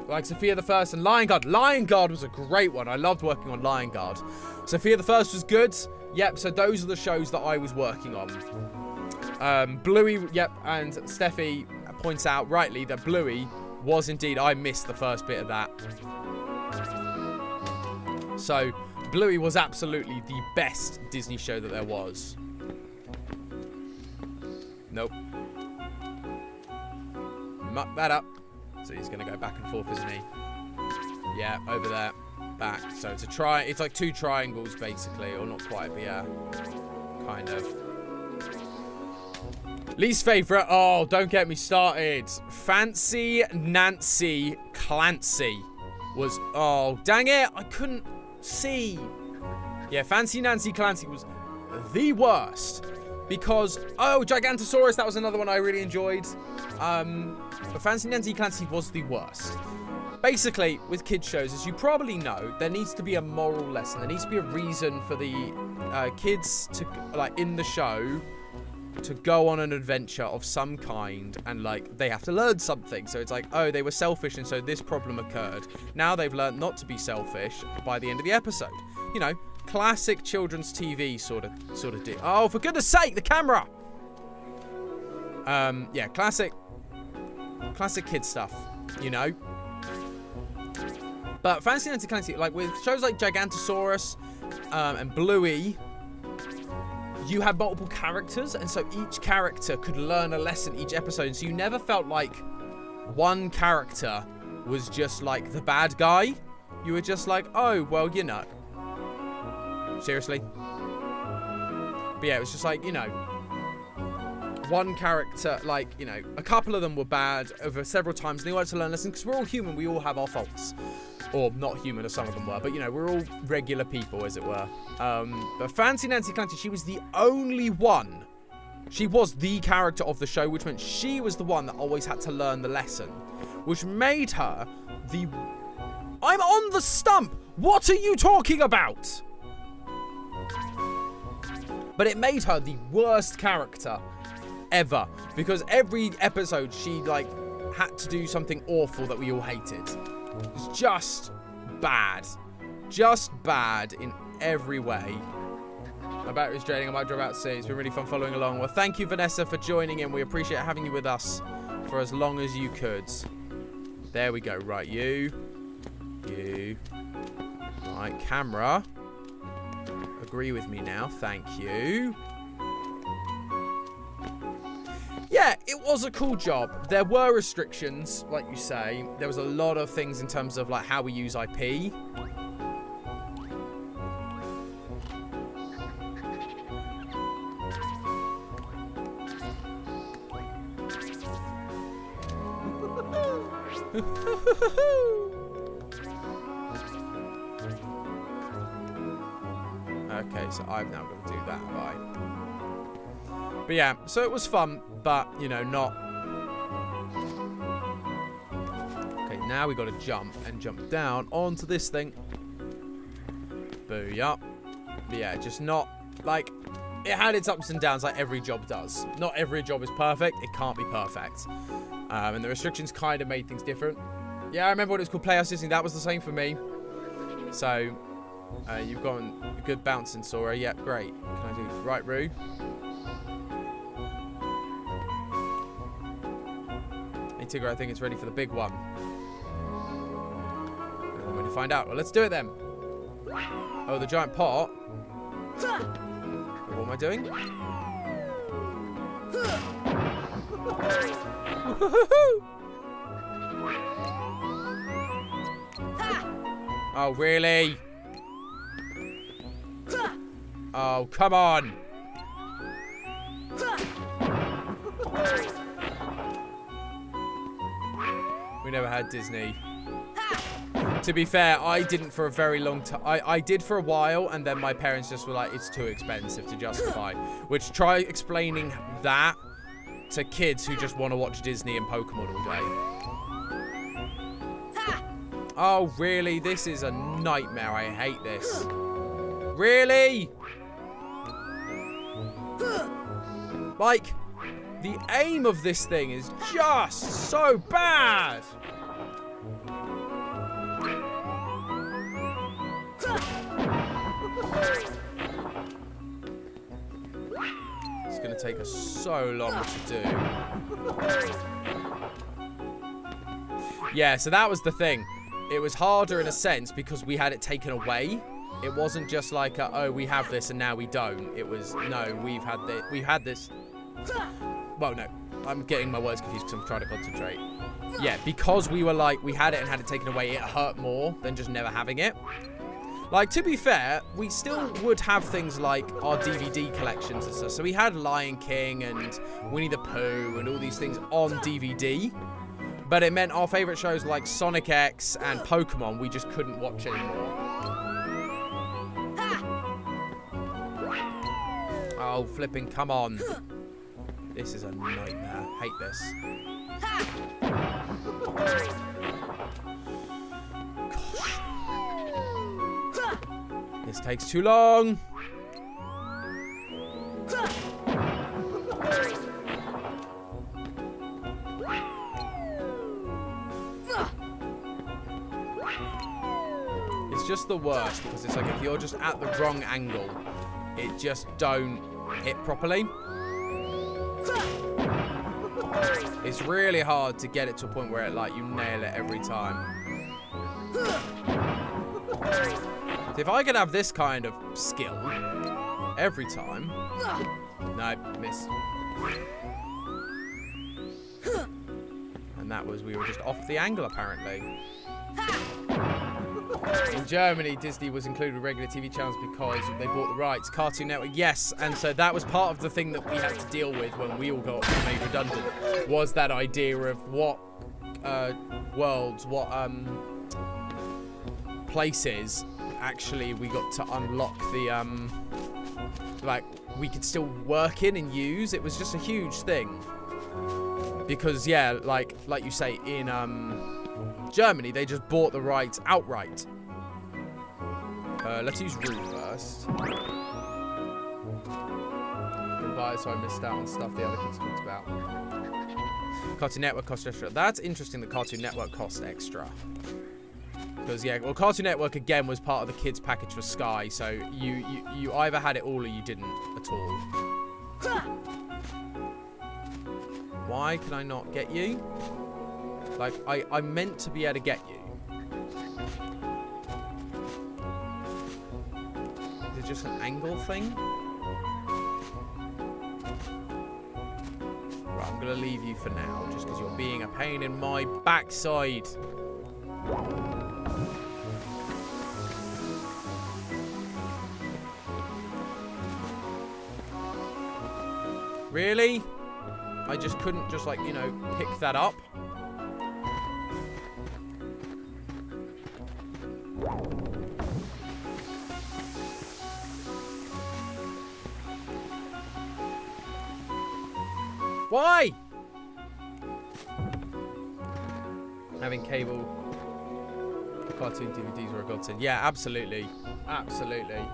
like Sophia the First and Lion Guard. Lion Guard was a great one. I loved working on Lion Guard. Sophia the First was good. Yep, so those are the shows that I was working on. Bluey, yep, and Steffi points out rightly that Bluey was indeed, I missed the first bit of that. So Bluey was absolutely the best Disney show that there was. Nope. Muck that up. So he's going to go back and forth, isn't he? Yeah, over there. Back. So it's it's like two triangles, basically. Or not quite, but yeah. Kind of. Least favourite. Oh, don't get me started. Fancy Nancy Clancy was... Oh, dang it. I couldn't see. Yeah, Fancy Nancy Clancy was the worst. Because... Oh, Gigantosaurus. That was another one I really enjoyed. But Fancy Nancy Clancy was the worst. Basically, with kids shows, as you probably know, there needs to be a moral lesson. There needs to be a reason for the kids to, like, in the show, to go on an adventure of some kind, and, like, they have to learn something. So it's like, oh, they were selfish, and so this problem occurred. Now they've learned not to be selfish by the end of the episode. You know, classic children's TV sort of deal. Oh, for goodness sake, the camera! Yeah, classic kid stuff, you know? But Fancy Nancy Clancy, like with shows like Gigantosaurus and Bluey, you had multiple characters, and so each character could learn a lesson each episode. And so you never felt like one character was just like the bad guy. You were just like, oh, well, you know. Seriously? But yeah, it was just like, you know, one character, like, you know, a couple of them were bad over several times, and they wanted to learn lessons, because we're all human, we all have our faults. Or not human, as some of them were, but, you know, we're all regular people, as it were. But Fancy Nancy Clancy, she was the only one. She was the character of the show, which meant she was the one that always had to learn the lesson, which made her the... I'm on the stump! What are you talking about? But it made her the worst character ever, because every episode she, like, had to do something awful that we all hated. It was just bad. Just bad in every way. My battery's draining. I might drop out soon. It's been really fun following along. Well, thank you, Vanessa, for joining in. We appreciate having you with us for as long as you could. There we go. Right, you. Right, camera. Agree with me now. Thank you. Yeah, it was a cool job. There were restrictions, like you say. There was a lot of things in terms of like how we use IP. Okay, so I've now got to do that, have I? But yeah, so it was fun, but, you know, not... Okay, now we got to jump and jump down onto this thing. Booyah. But yeah, just not, like, it had its ups and downs like every job does. Not every job is perfect. It can't be perfect. And the restrictions kind of made things different. Yeah, I remember when it was called Playhouse Disney. That was the same for me. So, you've got a good bouncing, Sora. Yep, great. Can I do right, Roo? Hey, Tigger, I think it's ready for the big one. I'm going to find out. Well, let's do it then. Oh, the giant pot. What am I doing? Oh, really? Oh, come on. never had Disney. To be fair, I didn't for a very long time. I did for a while, and then my parents just were like, it's too expensive to justify. Which, try explaining that to kids who just want to watch Disney and Pokemon all day. Oh, really? This is a nightmare. I hate this. Really? Like, the aim of this thing is just so bad. It's going to take us so long to do. Yeah, so that was the thing. It was harder in a sense because we had it taken away. It wasn't just like, oh, we have this and now we don't. It was, no, we've had this. Well, no, I'm getting my words confused because I'm trying to concentrate. Yeah, because we were like, we had it and had it taken away, it hurt more than just never having it. Like, to be fair, we still would have things like our DVD collections and stuff. So we had Lion King and Winnie the Pooh and all these things on DVD. But it meant our favorite shows like Sonic X and Pokemon, we just couldn't watch anymore. Oh, flipping, come on. This is a nightmare. Hate this. Gosh. This takes too long. It's just the worst because it's like if you're just at the wrong angle, it just don't hit properly. It's really hard to get it to a point where it, like, you nail it every time. So if I could have this kind of skill every time. No, miss. And that was, we were just off the angle apparently. In Germany, Disney was included with regular TV channels because they bought the rights. Cartoon Network, yes. And so that was part of the thing that we had to deal with when we all got made redundant, was that idea of what worlds, what places actually we got to unlock the, like, we could still work in and use. It was just a huge thing. Because, yeah, like you say, in Germany, they just bought the rights outright. Let's use Rue first. Goodbye, so I missed out on stuff the other kids talked about. Cartoon Network cost extra. That's interesting that Cartoon Network cost extra. Because, yeah, well, Cartoon Network, again, was part of the kids package for Sky, so you either had it all or you didn't at all. Why can I not get you? Like, I meant to be able to get you. Is it just an angle thing? Right, I'm going to leave you for now, just because you're being a pain in my backside. Really? I just couldn't just, like, you know, pick that up. Why? Having cable cartoon DVDs were a godsend. Yeah, absolutely. Absolutely.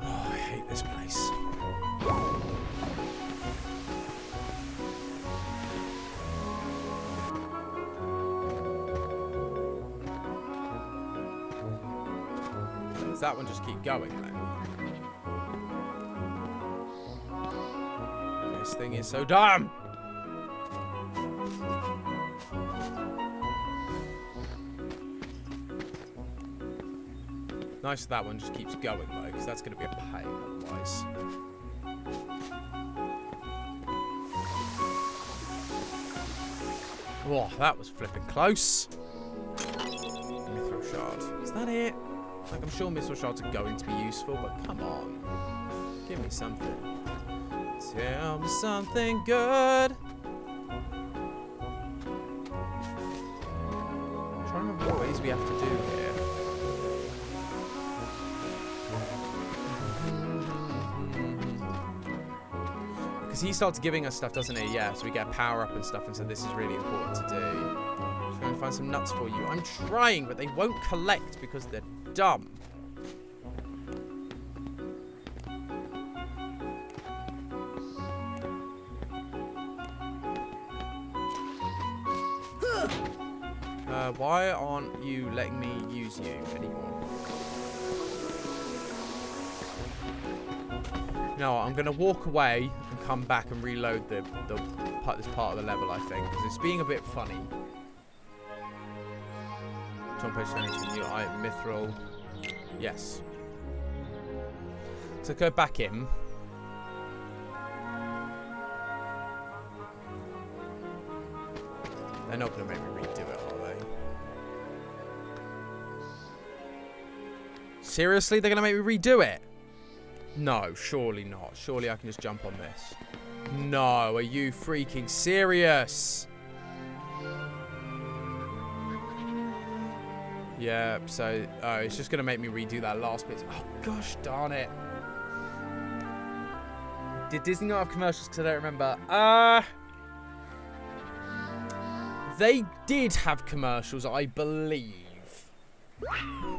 Oh, I hate this place. Does that one just keep going then? This thing is so dumb! Nice that one just keeps going though, because that's going to be a pain otherwise. Whoa, that was flipping close. Mithril shard. Is that it? Like, I'm sure mithril shards are going to be useful, but come on. Give me something. Tell me something good. we have to do here? Because he starts giving us stuff, doesn't he? Yeah, so we get power up and stuff, and so this is really important to do. Trying to find some nuts for you. I'm trying, but they won't collect because they're dumb. Why aren't you letting me use you anymore? No, I'm going to walk away and come back and reload this part of the level, I think, because it's being a bit funny. John Page new mithril. Yes. So go back in. They're not going to make me redo it, are they? Seriously? They're going to make me redo it? No, surely not. Surely I can just jump on this. No, are you freaking serious? Yeah, so it's just going to make me redo that last bit. Oh, gosh darn it. Did Disney not have commercials? Because I don't remember. They did have commercials, I believe.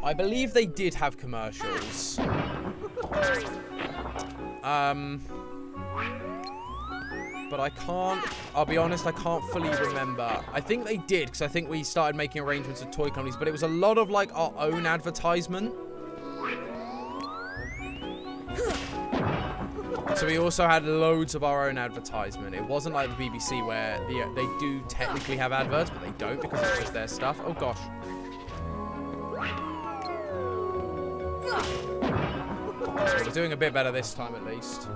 I believe they did have commercials. But I can't, I'll be honest, I can't fully remember. I think they did, because I think we started making arrangements with toy companies, but it was a lot of, like, our own advertisement. So we also had loads of our own advertisement. It wasn't like the BBC where they do technically have adverts, but they don't because it's just their stuff. Oh, gosh. We're doing a bit better this time, at least.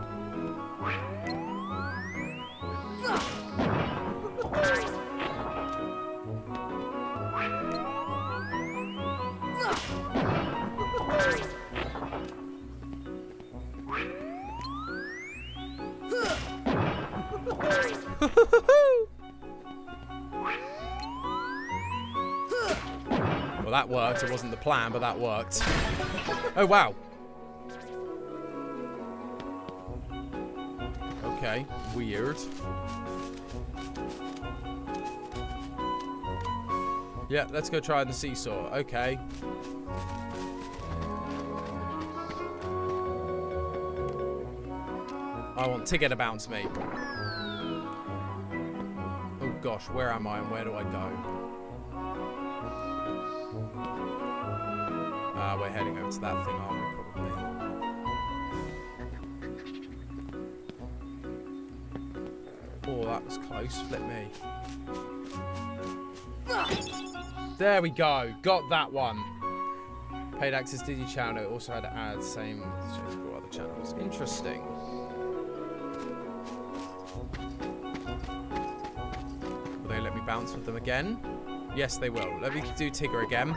Well, that worked. It wasn't the plan, but that worked. Oh, wow. Okay, weird. Yeah, let's go try the seesaw. Okay. I want Tigger to bounce me. Oh gosh, where am I and where do I go? We're heading over to that thing, aren't we, probably? Oh, that was close. Flip me. There we go. Got that one. Paid access Disney channel. It also had to add same for other channels. Interesting. Will they let me bounce with them again? Yes, they will. Let me do Tigger again.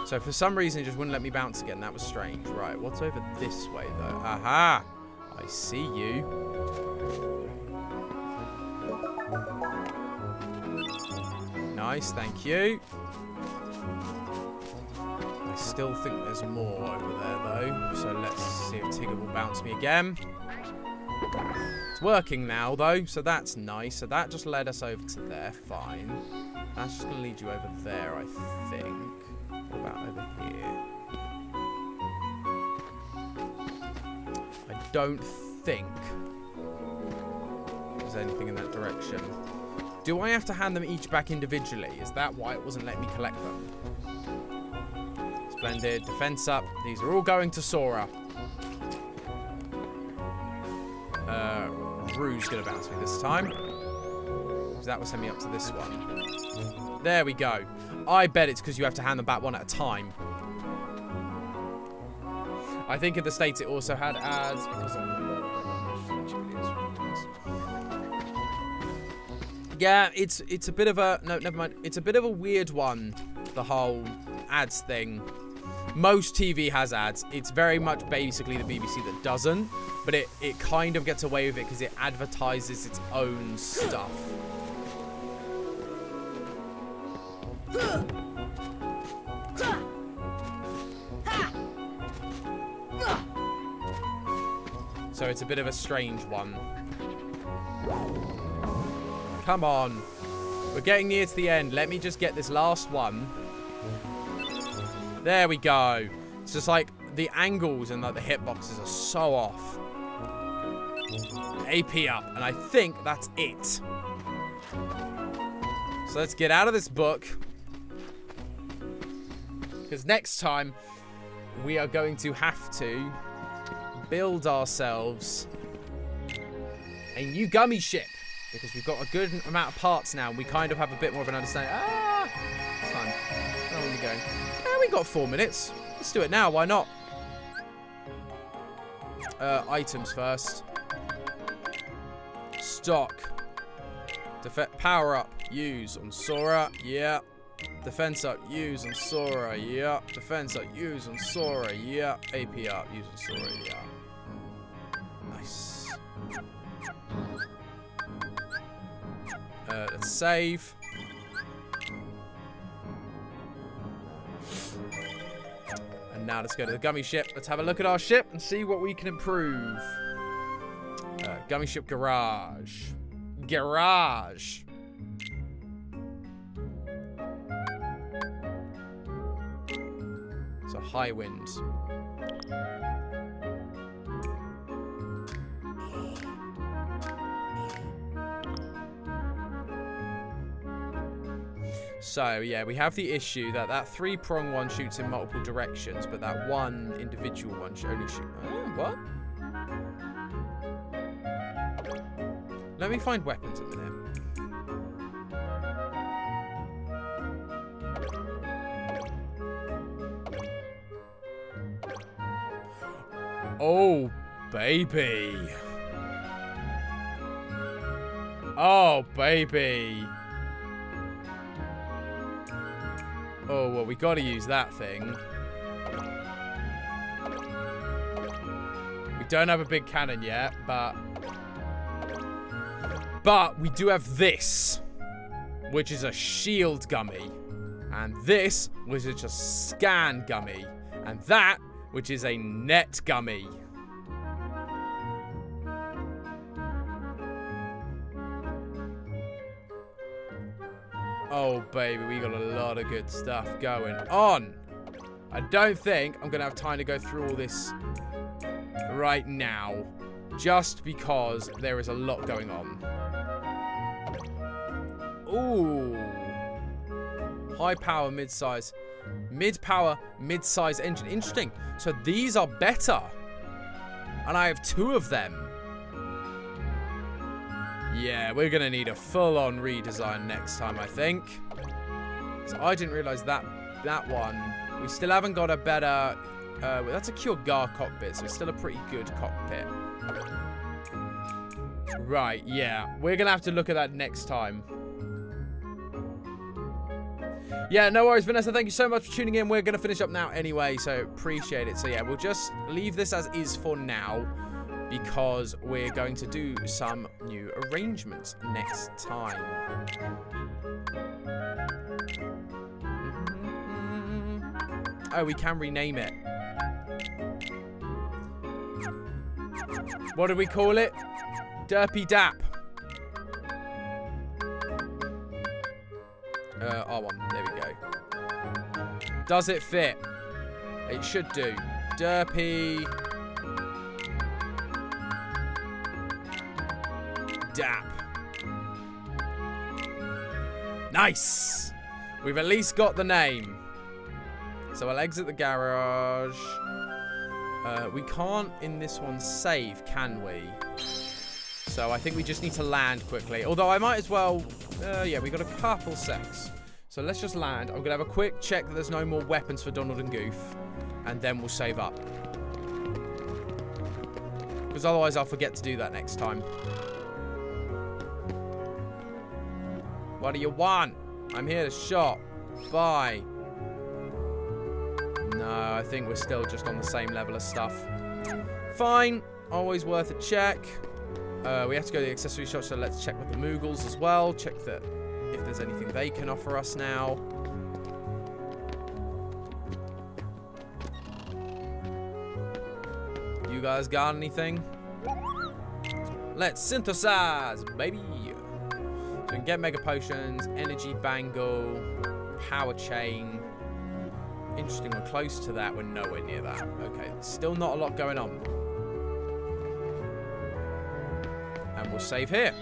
So for some reason, it just wouldn't let me bounce again. That was strange. Right, what's over this way, though? Aha! I see you. Nice, thank you. I still think there's more over there, though. So let's see if Tigger will bounce me again. It's working now, though, so that's nice. So that just led us over to there. Fine. That's just going to lead you over there, I think. What about over here? I don't think there's anything in that direction. Do I have to hand them each back individually? Is that why it wasn't letting me collect them? Splendid. Defense up. These are all going to Sora. Rue's going to bounce me this time. Because that will send me up to this one. There we go. I bet it's because you have to hand them back one at a time. I think in the States it also had ads because yeah, it's a bit of a no, never mind. It's a bit of a weird one, the whole ads thing. Most TV has ads. It's very much basically the BBC that doesn't, but it kind of gets away with it because it advertises its own stuff. So it's a bit of a strange one. Come on. We're getting near to the end. Let me just get this last one. There we go. It's just like the angles and like the hitboxes are so off. AP up. And I think that's it. So let's get out of this book. Because next time, we are going to have to build ourselves a new gummy ship. Because we've got a good amount of parts now. And we kind of have a bit more of an understanding. Ah! It's fine. Where are we going? We got 4 minutes. Let's do it now. Why not? Items first. Stock. Power up. Use on Sora. Yeah. Defense up. Use on Sora. Yeah. Defense up. Use on Sora. Yeah. AP up. Use on Sora. Yeah. Nice. Let's save. And now let's go to the gummy ship. Let's have a look at our ship and see what we can improve. Gummy ship garage. Garage. So high wind. So, yeah, we have the issue that that 3-prong one shoots in multiple directions, but that one individual one should only shoot... what? Let me find weapons a minute. Oh, baby. Oh, baby. Oh, well, we gotta use that thing. We don't have a big cannon yet, but we do have this, which is a shield gummy. And this, which is a scan gummy. And that, which is a net gummy. Oh, baby, we got a lot of good stuff going on. I don't think I'm going to have time to go through all this right now, just because there is a lot going on. Ooh. High power, mid-size. Mid-power, mid-size engine. Interesting. So these are better. And I have 2 of them. Yeah, we're going to need a full-on redesign next time, I think. So I didn't realize that one. We still haven't got a better... that's a Kyogar cockpit, so it's still a pretty good cockpit. Right, yeah. We're going to have to look at that next time. Yeah, no worries, Vanessa. Thank you so much for tuning in. We're going to finish up now anyway, so appreciate it. So, yeah, we'll just leave this as is for now, because we're going to do some new arrangements next time. Oh, we can rename it. What do we call it? Derpy Dap. R1. There we go. Does it fit? It should do. Derpy Dap. Nice! We've at least got the name. So I'll exit the garage. We can't in this one save, can we? So I think we just need to land quickly. Although I might as well... yeah, we got a couple secs. So let's just land. I'm going to have a quick check that there's no more weapons for Donald and Goof. And then we'll save up. Because otherwise I'll forget to do that next time. What do you want? I'm here to shop. Bye. No, I think we're still just on the same level of stuff. Fine. Always worth a check. We have to go to the accessory shop, so let's check with the Moogles as well. Check that if there's anything they can offer us now. You guys got anything? Let's synthesize, baby. So we can get mega potions, energy bangle, power chain. Interesting, we're close to that. We're nowhere near that. Okay, still not a lot going on. And we'll save here.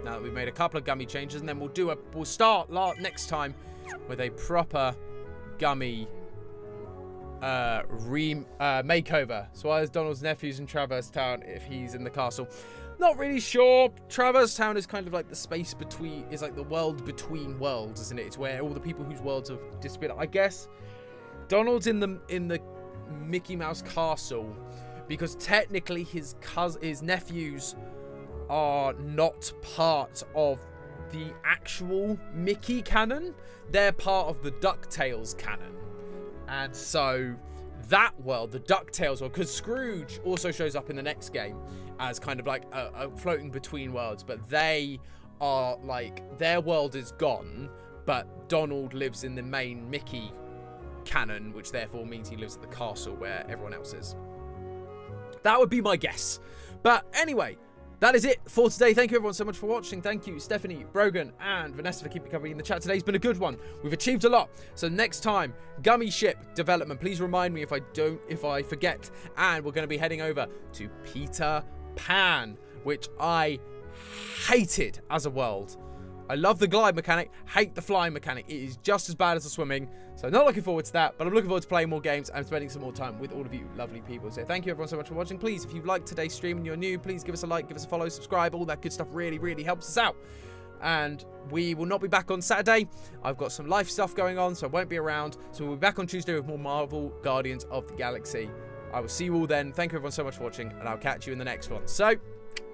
Now that we've made a couple of gummy changes, and then we'll start next time with a proper gummy makeover. So why is Donald's nephews in Traverse Town if he's in the castle? Not really sure. Traverse Town is kind of like the space between, is like the world between worlds, isn't it? It's where all the people whose worlds have disappeared. I guess Donald's in the Mickey Mouse castle because technically his nephews are not part of the actual Mickey canon. They're part of the DuckTales canon. And so that world, the DuckTales world, because Scrooge also shows up in the next game as kind of like a floating between worlds, but they are like, their world is gone, but Donald lives in the main Mickey canon, which therefore means he lives at the castle where everyone else is. That would be my guess. But anyway, that is it for today. Thank you everyone so much for watching. Thank you Stephanie, Brogan and Vanessa for keeping company in the chat. Today's been a good one. We've achieved a lot. So next time, gummy ship development. Please remind me if I forget. And we're going to be heading over to Peter Pan, which I hated as a world. I love the glide mechanic, hate the flying mechanic. It is just as bad as the swimming. So not looking forward to that, but I'm looking forward to playing more games and spending some more time with all of you lovely people. So thank you everyone so much for watching. Please, if you liked today's stream and you're new, please give us a like, give us a follow, subscribe. All that good stuff really, really helps us out. And we will not be back on Saturday. I've got some life stuff going on, so I won't be around. So we'll be back on Tuesday with more Marvel Guardians of the Galaxy. I will see you all then. Thank you everyone so much for watching, and I'll catch you in the next one. So,